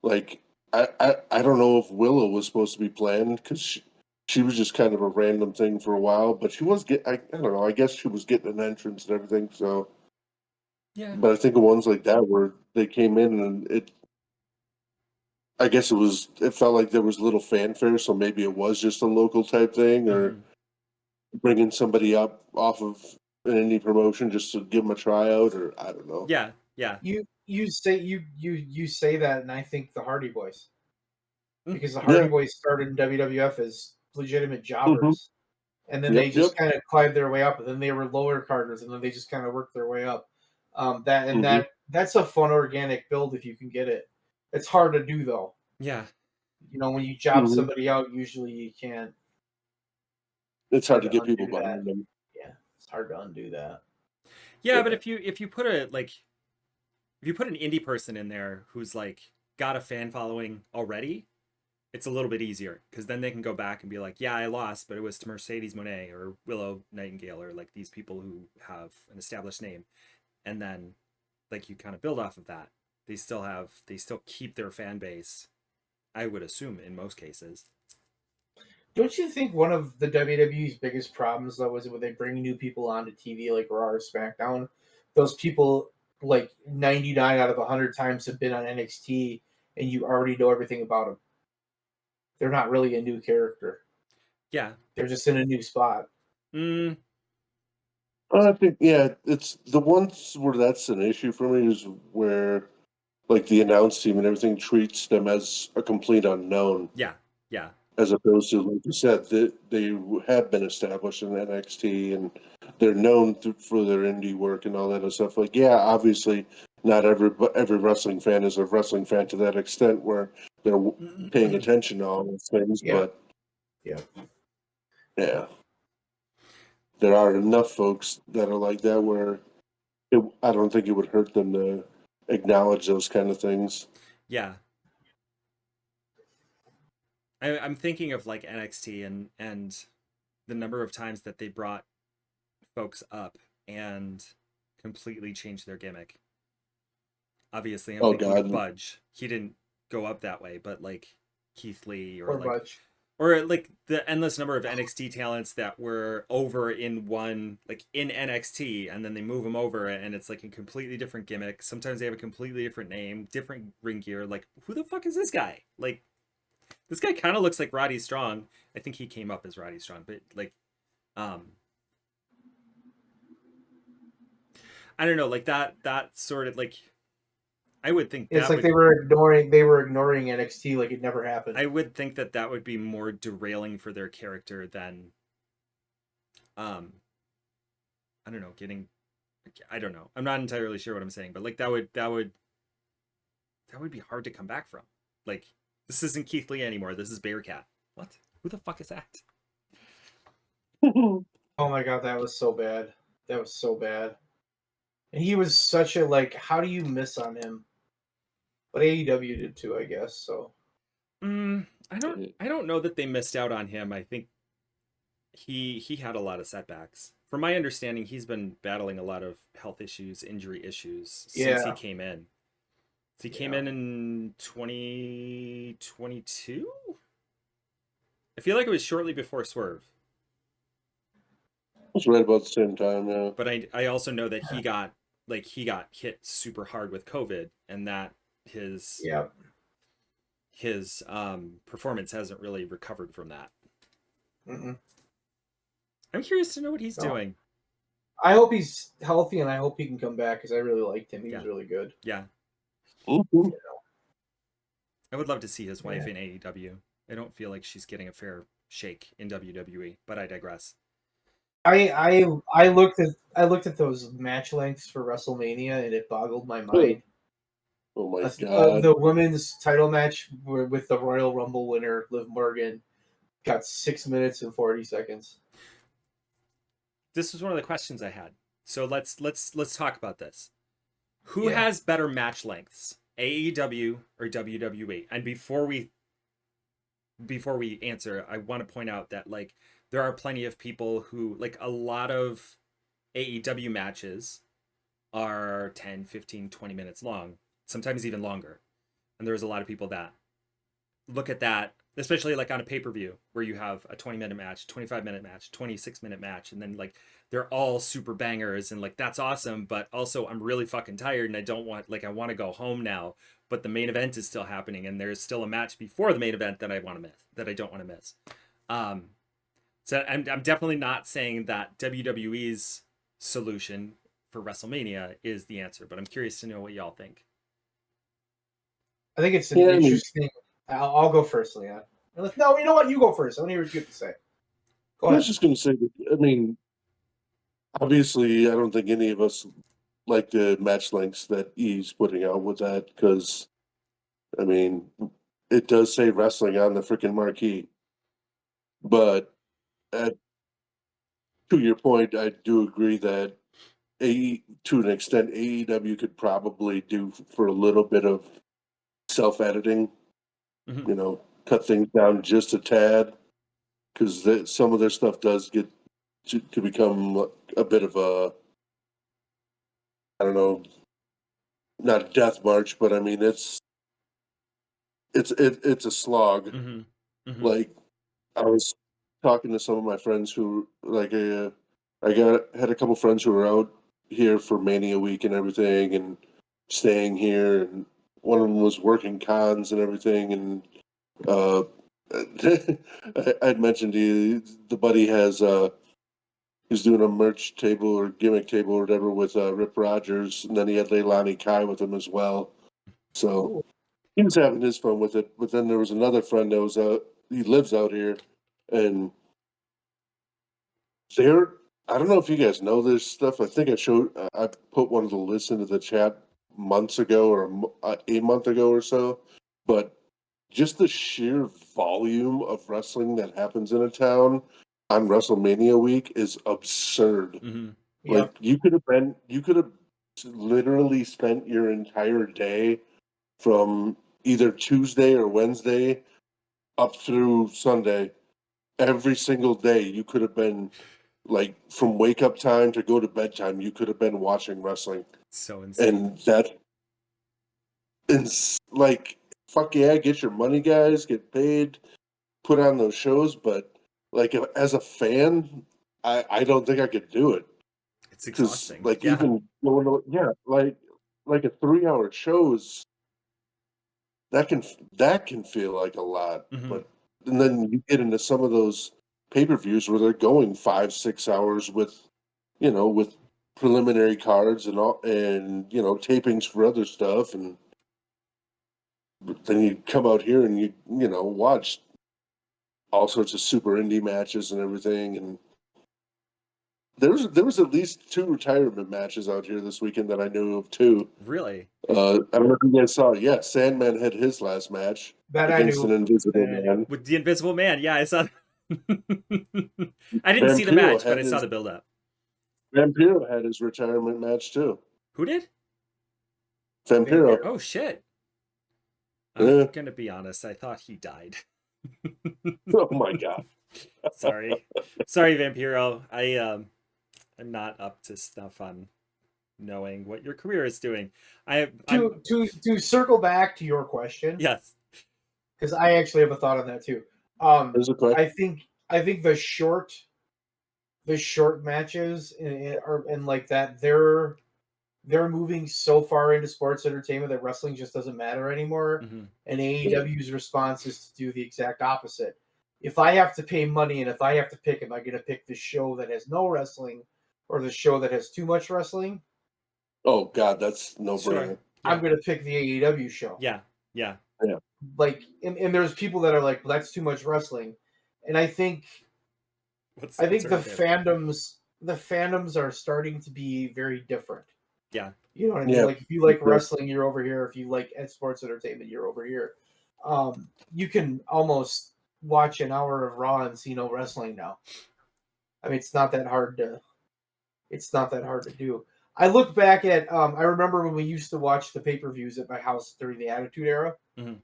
C: Like I don't know if Willow was supposed to be planned because she was just kind of a random thing for a while, but she was I don't know. I guess she was getting an entrance and everything, so.
A: yeah.
C: But I think of ones like that where they came in and I guess it felt like there was a little fanfare, so maybe it was just a local type thing, or bringing somebody up off of an indie promotion just to give them a tryout, or I don't know.
A: Yeah, yeah.
B: You say that, and I think the Hardy Boys, because the Hardy Boys started in WWF as legitimate jobbers, and then they just kind of climbed their way up, and then they were lower carders, and then they just kind of worked their way up. That's a fun organic build if you can get it. It's hard to do though.
A: Yeah.
B: When you job somebody out, usually you can't.
C: It's hard to get people behind them.
B: Yeah, it's hard to undo that.
A: Yeah, but if you put an indie person in there who's like got a fan following already, it's a little bit easier, because then they can go back and be like, yeah, I lost, but it was to Mercedes Moné or Willow Nightingale or like these people who have an established name, and then like you kind of build off of that. They still keep their fan base, I would assume, in most cases.
B: Don't you think one of the WWE's biggest problems though is when they bring new people onto TV like Raw or SmackDown, those people like 99 out of 100 times have been on NXT, and you already know everything about them. They're not really a new character.
A: Yeah,
B: they're just in a new spot.
C: I think it's the ones where that's an issue for me is where like the announce team and everything treats them as a complete unknown.
A: Yeah, yeah.
C: As opposed to, like you said, they have been established in NXT and they're known for their indie work and all that other stuff. Like, yeah, obviously, not every wrestling fan is a wrestling fan to that extent where they're paying attention to all those things. But yeah, there are enough folks that are like that where I don't think it would hurt them to acknowledge those kind of things.
A: Yeah. I'm thinking of like NXT and the number of times that they brought folks up and completely changed their gimmick. Obviously, I'm thinking of Budge. He didn't go up that way, but like Keith Lee or like Budge. Or like the endless number of NXT talents that were over in NXT, and then they move them over and it's like a completely different gimmick. Sometimes they have a completely different name, different ring gear. Like, who the fuck is this guy? Like, this guy kind of looks like Roddy Strong. I think he came up as Roddy Strong, but like, I don't know, like that sort of like, I would think
B: it's like they were ignoring NXT like it never happened.
A: I would think that would be more derailing for their character than, I don't know, I don't know. I'm not entirely sure what I'm saying, but like that would be hard to come back from. Like, this isn't Keith Lee anymore. This is Bearcat. What? Who the fuck is that?
B: Oh my god, that was so bad. That was so bad. And he was such a like, how do you miss on him? But AEW did too, I guess. So,
A: I don't know that they missed out on him. I think he had a lot of setbacks. From my understanding, he's been battling a lot of health issues, injury issues since he came in. So he came in 2022. I feel like it was shortly before Swerve.
C: It was right about the same time, yeah.
A: But I also know that he got like he got hit super hard with COVID, and that his performance hasn't really recovered from that.
B: Mm-mm.
A: I'm curious to know what he's doing.
B: I hope he's healthy, and I hope he can come back because I really liked him. He was really good.
A: Yeah.
C: Mm-hmm.
A: I would love to see his wife in AEW. I don't feel like she's getting a fair shake in WWE, but I digress.
B: I looked at those match lengths for WrestleMania, and it boggled my mind.
C: Oh my god!
B: The women's title match with the Royal Rumble winner Liv Morgan got 6 minutes and 40 seconds.
A: This was one of the questions I had. So let's talk about this. Who has better match lengths, AEW or WWE? And before we answer, I want to point out that like there are plenty of people who like a lot of AEW matches are 10, 15, 20 minutes long, sometimes even longer. And there's a lot of people that look at that, especially like on a pay-per-view where you have a 20-minute match, 25-minute match, 26-minute match, and then like they're all super bangers and like that's awesome, but also I'm really fucking tired and I don't want like I want to go home now, but the main event is still happening and there's still a match before the main event that I want to miss, that I don't want to miss. So I'm definitely not saying that WWE's solution for WrestleMania is the answer, but I'm curious to know what y'all think.
B: I think it's an interesting. I'll go first, Leon. No, you know what? You go first. I want to hear what you have to say. Go ahead.
C: I was just going to say that, I mean, obviously, I don't think any of us like the match lengths that he's putting out with that because, I mean, it does say wrestling on the freaking marquee. But to your point, I do agree that to an extent, AEW could probably do for a little bit of self-editing, cut things down just a tad, because some of their stuff does get to become a bit of a, I don't know, not a death march, but I mean it's a slog. Like I was talking to some of my friends who like had a couple friends who were out here for Mania week and everything and staying here, and one of them was working cons and everything, and I'd mentioned the buddy has he's doing a merch table or gimmick table or whatever with Rip Rogers, and then he had Leilani Kai with him as well. So he was having his fun with it. But then there was another friend that was he lives out here, and there. I don't know if you guys know this stuff. I think I put one of the lists into the chat months ago or a month ago or so. But just the sheer volume of wrestling that happens in a town on WrestleMania week is absurd. Like you could have literally spent your entire day from either Tuesday or Wednesday up through Sunday. Every single day you could have been like from wake up time to go to bedtime, you could have been watching wrestling.
A: So insane.
C: And like, fuck yeah, get your money, guys, get paid, put on those shows. But like, as a fan, I don't think I could do it.
A: It's exhausting.
C: Like even like a 3-hour show is that can feel like a lot. But and then you get into some of those pay-per-views where they're going 5-6 hours with preliminary cards and all, and tapings for other stuff, and then you come out here and you watch all sorts of super indie matches and everything. And there was at least 2 retirement matches out here this weekend that I knew of too.
A: Really?
C: I don't know if you guys saw it. Yeah, Sandman had his last match against an Invisible Man.
A: With the Invisible Man, yeah, I saw. I didn't see the match, but I saw the build-up.
C: Vampiro had his retirement match too.
A: Who did?
C: Vampiro.
A: Oh shit! I'm gonna be honest. I thought he died.
C: Oh my god!
A: Sorry, Vampiro. I'm not up to stuff on knowing what your career is doing.
B: To circle back to your question.
A: Yes,
B: because I actually have a thought on that too. I think the short matches and like that, they're moving so far into sports entertainment that wrestling just doesn't matter anymore.
A: Mm-hmm.
B: And AEW's response is to do the exact opposite. If I have to pay money and if I have to pick, am I going to pick the show that has no wrestling or the show that has too much wrestling?
C: Oh God, that's no brainer.
A: Yeah.
B: I'm going to pick the AEW show.
A: Yeah.
B: Like, and there's people that are like, well, that's too much wrestling. And I think the fandoms are starting to be very different.
A: Yeah.
B: You know what I mean? Like, if you like wrestling, you're over here. If you like sports entertainment, you're over here. You can almost watch an hour of Raw and see no wrestling now. I mean, it's not that hard to do. I look back at I remember when we used to watch the pay-per-views at my house during the Attitude Era.
A: Mm-hmm.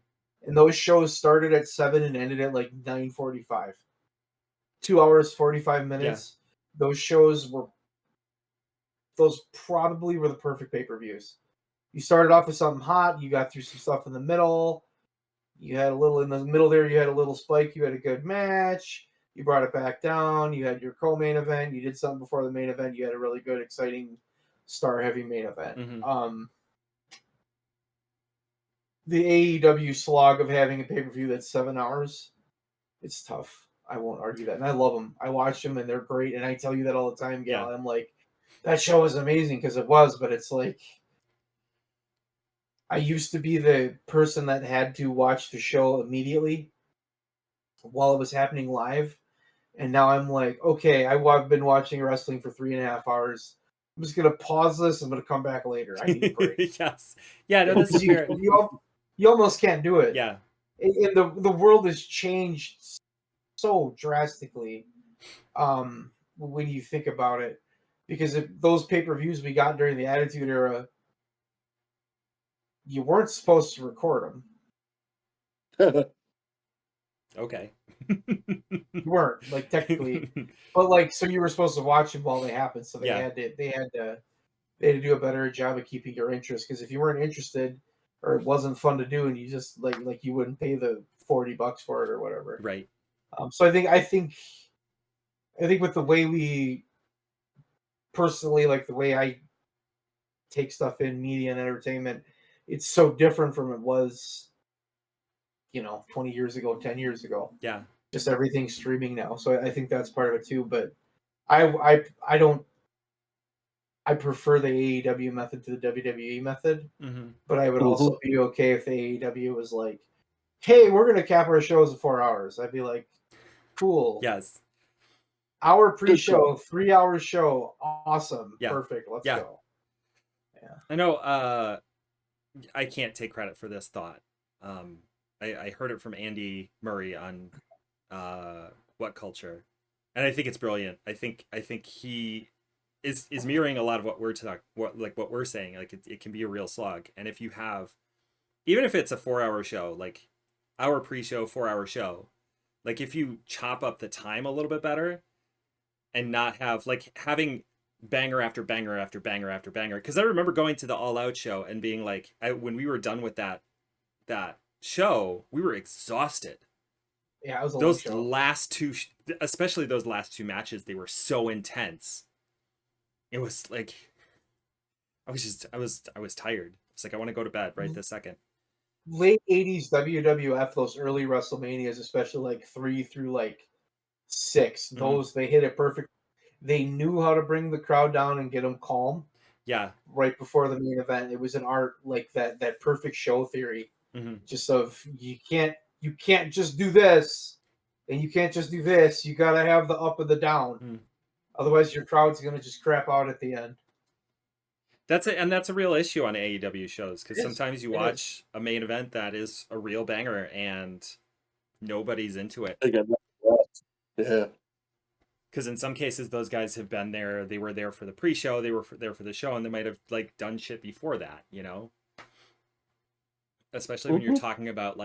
B: And those shows started at 7 and ended at like 9:45. 2 hours, 45 minutes. Yeah. Those probably were the perfect pay-per-views. You started off with something hot. You got through some stuff in the middle. You had a little in the middle there. You had a little spike. You had a good match. You brought it back down. You had your co-main event. You did something before the main event. You had a really good, exciting, star-heavy main event.
A: Mm-hmm.
B: The AEW slog of having a pay-per-view that's 7 hours, it's tough. I won't argue that. And I love them. I watch them, and they're great. And I tell you that all the time, Gal. Yeah. I'm like, that show was amazing because it was, but it's like, I used to be the person that had to watch the show immediately while it was happening live. And now I'm like, okay, I've been watching wrestling for 3.5 hours. I'm just going to pause this. I'm going to come back later. I need a break.
A: Yes. Yeah, no, that's fair.
B: You almost can't do it.
A: Yeah.
B: And the world has changed so drastically when you think about it. Because those pay-per-views we got during the Attitude Era, you weren't supposed to record them.
A: Okay.
B: You weren't, like, technically. But, like, so you were supposed to watch them while they happened. So they had to do a better job of keeping your interest. Because if you weren't interested or it wasn't fun to do and you just, like you wouldn't pay the $40 for it or whatever.
A: Right.
B: So I think with the way we personally, like the way I take stuff in media and entertainment, it's so different from it was, 20 years ago, 10 years ago.
A: Yeah.
B: Just everything's streaming now. So I think that's part of it too. But I prefer the AEW method to the WWE method.
A: Mm-hmm.
B: But I would also be okay if the AEW was like, hey, we're going to cap our shows at 4 hours. I'd be like, cool.
A: Yes.
B: Hour pre-show, 3 hour show. Awesome. Yeah. Perfect. Let's go.
A: Yeah. I know I can't take credit for this thought. I heard it from Andy Murray on What Culture, and I think it's brilliant. I think he is mirroring a lot of what we're what we're saying. Like it can be a real slog, and if you have, even if it's a 4 hour show, like hour pre-show, 4 hour show, like if you chop up the time a little bit better, and not have having banger after banger after banger after banger. Because I remember going to the All Out show and being like, when we were done with that show, we were exhausted.
B: Yeah, it was a
A: those
B: long show.
A: Last two, especially those last two matches, they were so intense. It was like, I was tired. It's like I want to go to bed right this second.
B: Late 80s WWF, those early WrestleManias, especially like 3 through like 6, those they hit it perfect. They knew how to bring the crowd down and get them calm.
A: Yeah.
B: Right before the main event, it was an art, like that perfect show theory.
A: Mm-hmm.
B: Just of you can't just do this, and you can't just do this. You got to have the up and the down.
A: Mm.
B: Otherwise, your crowd's gonna just crap out at the end.
A: That's a real issue on AEW shows, because sometimes you watch a main event that is a real banger and nobody's into it.
C: Yeah.
A: Because in some cases, those guys have been there. They were there for the pre-show. They were there for the show, and they might have done shit before that. Especially when you're talking about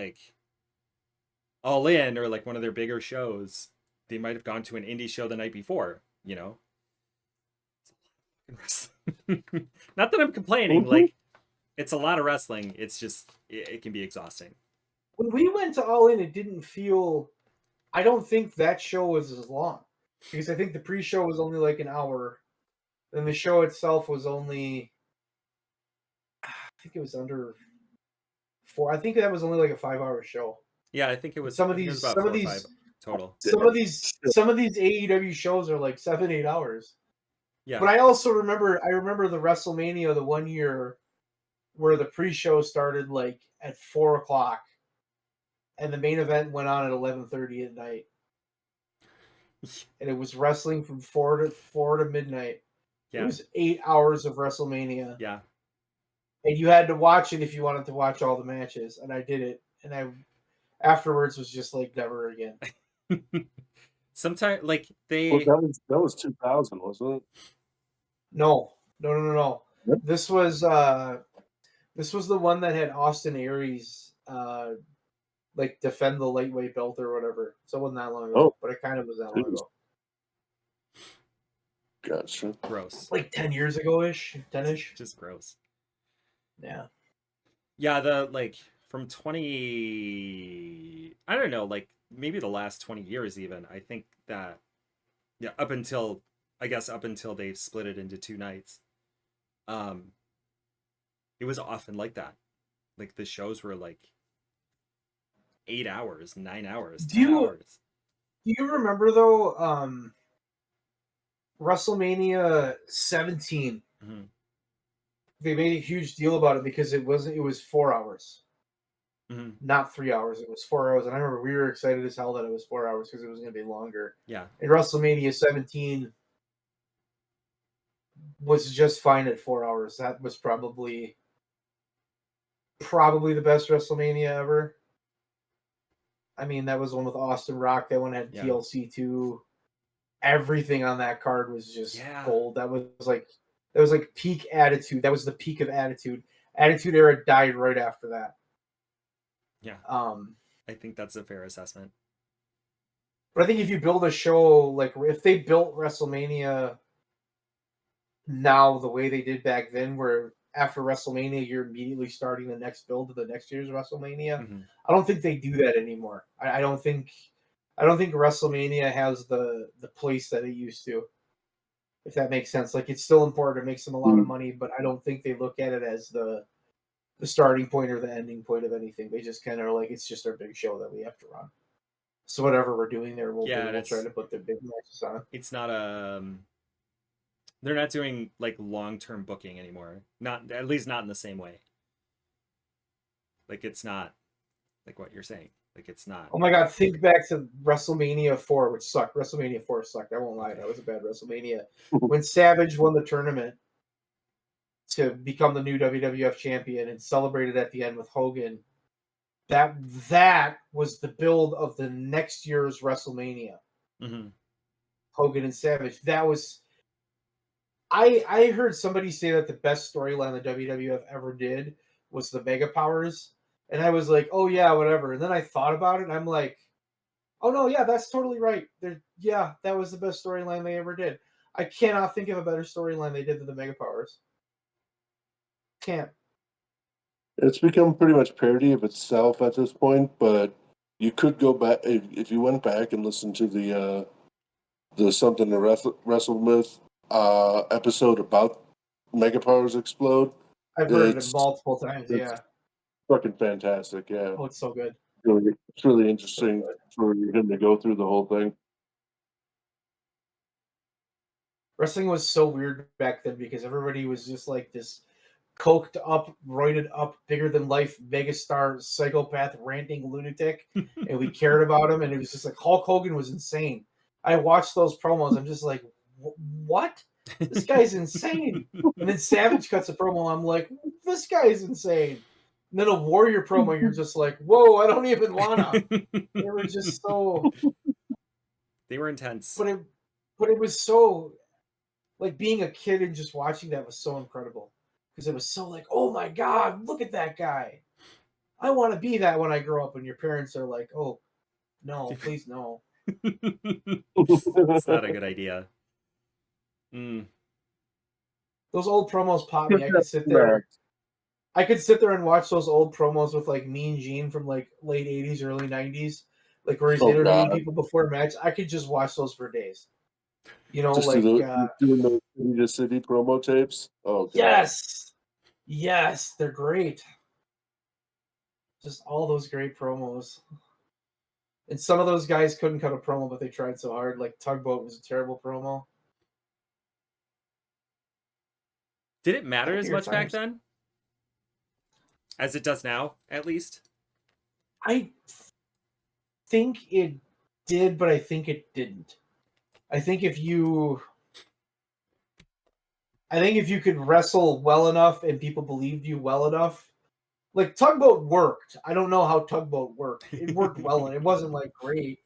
A: All In or one of their bigger shows, they might have gone to an indie show the night before. Not that I'm complaining. It's a lot of wrestling. It's just it can be exhausting.
B: When we went to All In, it didn't feel. I don't think that show was as long, because I think the pre-show was only like an hour, then the show itself was only think it was under 4. I think that was only like a 5-hour show.
A: Yeah, I think it was.
B: Some of
A: I think it
B: these,
A: was about
B: some
A: 4
B: of
A: or
B: these,
A: 5 total.
B: some of these AEW shows are like 7-8 hours.
A: Yeah.
B: But I also remember the WrestleMania the one year where the pre-show started like at 4:00 and the main event went on at 11:30 at night. And it was wrestling from 4 to midnight.
A: Yeah.
B: It was 8 hours of WrestleMania.
A: Yeah.
B: And you had to watch it if you wanted to watch all the matches. And I did it. And I afterwards was just like never again.
A: Sometimes like
C: Well, that was 2000, wasn't it?
B: No.
C: Yep.
B: This was the one that had Austin Aries like defend the lightweight belt or whatever. So it wasn't that long ago, but it kind of was that long ago.
C: Gotcha.
A: Gross.
B: Like 10 years ago-ish, 10-ish.
A: Just gross.
B: Yeah.
A: Yeah, the like from 20, I don't know, like maybe the last 20 years even. I think that up until they split it into 2 nights. It was often like that. Like the shows were like 8 hours, 9 hours, 10 hours.
B: Do you remember though WrestleMania 17?
A: Mm-hmm.
B: They made a huge deal about it because it was 4 hours.
A: Mm-hmm.
B: Not 3 hours. It was 4 hours. And I remember we were excited as hell that it was 4 hours because it was going to be longer.
A: Yeah.
B: And WrestleMania 17 was just fine at 4 hours. That was probably the best WrestleMania ever. I mean, that was one with Austin Rock. That one had TLC too. Everything on that card was just gold. That was like peak Attitude. That was the peak of Attitude. Attitude Era died right after that.
A: Yeah. I think that's a fair assessment.
B: But I think if you build a show, like if they built WrestleMania now the way they did back then, where after WrestleMania you're immediately starting the next build to the next year's WrestleMania, I don't think they do that anymore. I don't think WrestleMania has the place that it used to. If that makes sense. Like it's still important, it makes them a lot of money, but I don't think they look at it as the starting point or the ending point of anything. They just kind of are like, it's just our big show that we have to run. So whatever we're doing there, we'll try to put the big matches on.
A: It's not they're not doing like long-term booking anymore. Not at least not in the same way. Like it's not like what you're saying. Like it's not.
B: Oh my god, think back to WrestleMania 4, which sucked. WrestleMania 4 sucked. I won't lie, that was a bad WrestleMania. When Savage won the tournament to become the new WWF champion and celebrated at the end with Hogan, that was the build of the next year's WrestleMania.
A: Mm-hmm.
B: Hogan and Savage. That was. I heard somebody say that the best storyline the WWF ever did was the Mega Powers, and I was like, oh yeah, whatever. And then I thought about it, and I'm like, oh no, yeah, that's totally right. That was the best storyline they ever did. I cannot think of a better storyline they did than the Mega Powers. Can't.
C: It's become pretty much parody of itself at this point, but you could go back if you went back and listened to the Something to Wrestle With episode about Mega Powers Explode.
B: I've heard it multiple times. Yeah,
C: fucking fantastic. Yeah,
B: oh, it's so good.
C: It's really interesting for him to go through the whole thing.
B: Wrestling was so weird back then because everybody was just like this coked up, roided up, bigger than life, megastar, psychopath, ranting lunatic, and we cared about him. And it was just like Hulk Hogan was insane. I watched those promos. I'm just like, what? This guy's insane. And then Savage cuts a promo. I'm like, this guy's insane. And then a Warrior promo, you're just like, whoa, I don't even wanna. They were just so.
A: They were intense.
B: But it was so, like being a kid and just watching that was so incredible. Because it was so like, oh my God, look at that guy. I want to be that when I grow up. And your parents are like, oh, no, please no.
A: It's not a good idea.
B: Those old promos pop me. I could sit there and watch those old promos with like Mean Gene from like late 80s, early 90s. Like where he's interviewing people before a match. I could just watch those for days. You know, just like
C: doing those city to city promo tapes. Oh, God.
B: Yes. Yes, they're great. Just all those great promos. And some of those guys couldn't cut a promo, but they tried so hard. Like Tugboat was a terrible promo.
A: Did it matter as much back then? As it does now, at least?
B: I think it did, but I think it didn't. I think if you could wrestle well enough and people believed you well enough, like Tugboat worked. I don't know how Tugboat worked. It worked well, and it wasn't like great,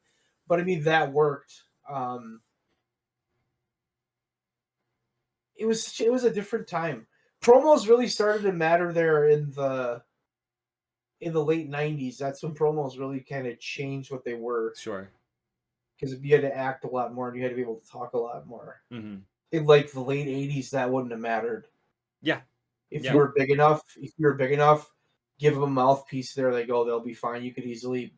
B: but I mean that worked. It was a different time. Promos really started to matter there in the late '90s. That's when promos really kind of changed what they were.
A: Sure.
B: Because you had to act a lot more and you had to be able to talk a lot more.
A: Mm-hmm.
B: In like the late '80s, that wouldn't have mattered.
A: Yeah.
B: If you were big enough, give them a mouthpiece there. They go, they'll be fine. They could easily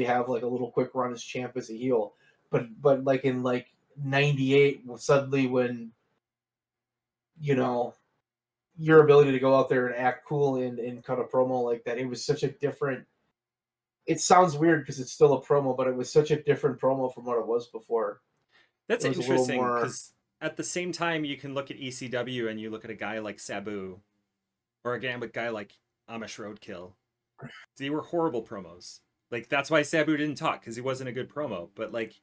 B: have like a little quick run as champ as a heel. But like in like '98, suddenly when your ability to go out there and act cool and cut a promo like that, it was such a different. It sounds weird because it's still a promo, but it was such a different promo from what it was before.
A: That's interesting because at the same time, you can look at ECW and you look at a guy like Sabu or a guy like Amish Roadkill. They were horrible promos. Like, that's why Sabu didn't talk, because he wasn't a good promo. But like,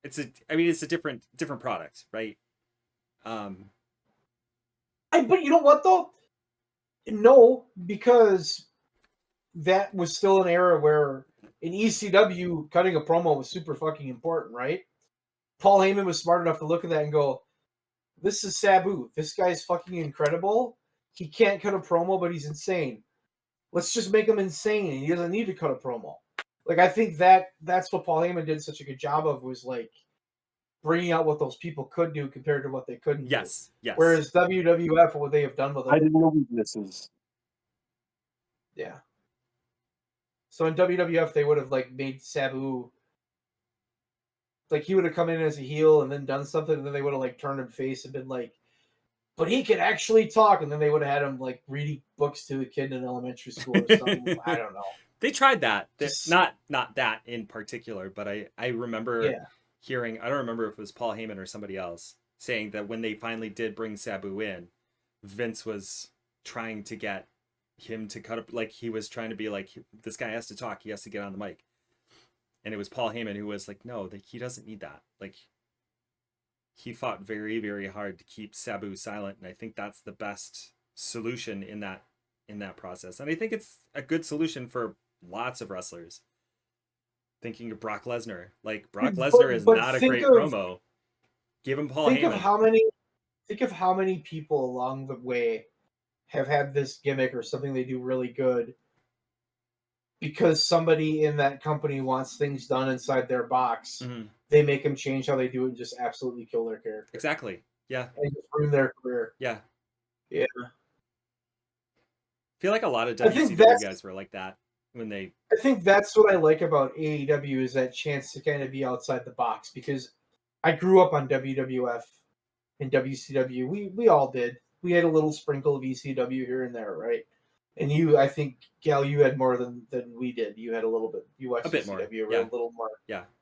A: it's a different product, right?
B: But you know what though? No, because that was still an era where in ECW cutting a promo was super fucking important, right? Paul Heyman was smart enough to look at that and go, "This is Sabu. This guy's fucking incredible. He can't cut a promo, but he's insane. Let's just make him insane, and he doesn't need to cut a promo." Like, I think that's what Paul Heyman did such a good job of, was like bringing out what those people could do compared to what they couldn't do.
A: Yes.
B: Whereas WWF, what they have done with them,
C: I didn't know weaknesses.
B: Yeah. So in WWF, they would have like made Sabu, like he would have come in as a heel and then done something, and then they would have like turned him face and been like, "But he can actually talk," and then they would have had him like reading books to a kid in elementary school or something. I don't know.
A: They tried that. Not that in particular, but I remember hearing. I don't remember if it was Paul Heyman or somebody else saying that when they finally did bring Sabu in, Vince was trying to get him to cut up, like he was trying to be like, this guy has to talk, he has to get on the mic, and it was Paul Heyman who was like, no, that he doesn't need that. Like, he fought very, very hard to keep Sabu silent, and I think that's the best solution in that process, and I think it's a good solution for lots of wrestlers. Thinking of Brock Lesnar, like Brock Lesnar is not a great promo. Give him Paul Heyman.
B: Think of how many people along the way have had this gimmick or something they do really good because somebody in that company wants things done inside their box. Mm-hmm. They make them change how they do it and just absolutely kill their character.
A: Exactly. Yeah.
B: And just ruin their career.
A: Yeah.
B: Yeah.
A: I feel like a lot of WCW guys were like that when they.
B: I think that's what I like about AEW, is that chance to kind of be outside the box, because I grew up on WWF and WCW. We all did. We had a little sprinkle of ECW here and there, right? And I think, Gal, you had more than we did. You had a little bit. You watched
A: a bit
B: ECW
A: more. Yeah.
B: a little more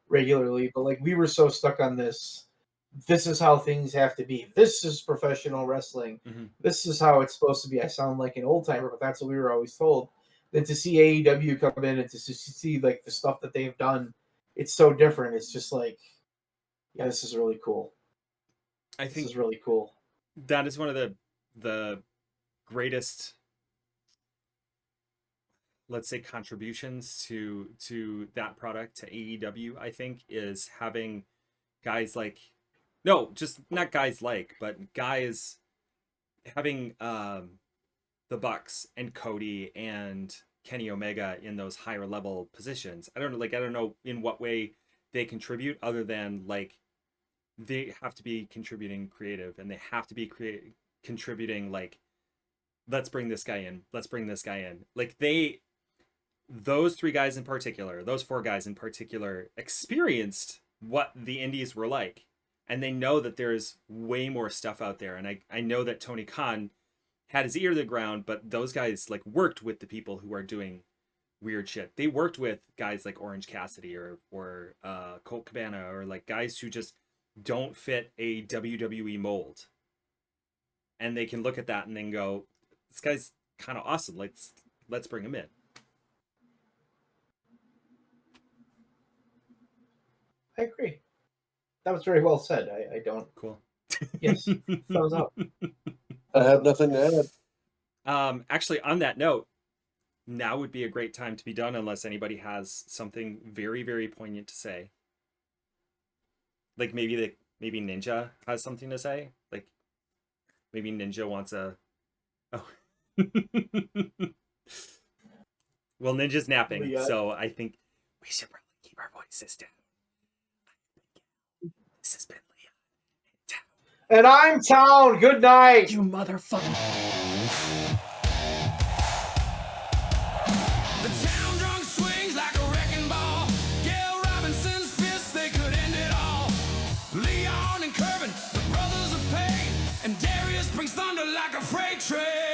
A: regularly.
B: But like, we were so stuck on this. This is how things have to be. This is professional wrestling. Mm-hmm. This is how it's supposed to be. I sound like an old timer, but that's what we were always told. Then to see AEW come in and to see like the stuff that they've done, it's so different. It's just like, yeah, this is really cool.
A: I think
B: this is really cool.
A: That is one of the greatest, let's say, contributions to that product, to AEW, I think, is having guys like, no, just not guys like, but guys having the Bucks and Cody and Kenny Omega in those higher level positions. I don't know in what way they contribute, other than like they have to be contributing creative, and they have to be contributing like, let's bring this guy in, like those three guys in particular, those four guys in particular, experienced what the indies were like. and they know that there's way more stuff out there. And I know that Tony Khan had his ear to the ground, but those guys like worked with the people who are doing weird shit. They worked with guys like Orange Cassidy or Colt Cabana, or like guys who just don't fit a WWE mold. And they can look at that and then go, this guy's kind of awesome. Let's bring him in.
B: I agree. That was very well said. I don't.
A: Cool.
B: Yes. Thumbs up.
C: I have nothing to
A: add. Actually, on that note, now would be a great time to be done unless anybody has something very, very poignant to say. Like maybe Ninja has something to say. Like maybe Ninja wants a. Oh. Well, Ninja's napping, so I think we should probably keep our voices down. This has been Leon.
B: And I'm Town. Good night.
A: You motherfucker.
D: The town drunk swings like a wrecking ball. Gail Robinson's fists, they could end it all. Leon and Curvin, the brothers of pain. And Darius brings thunder like a freight train.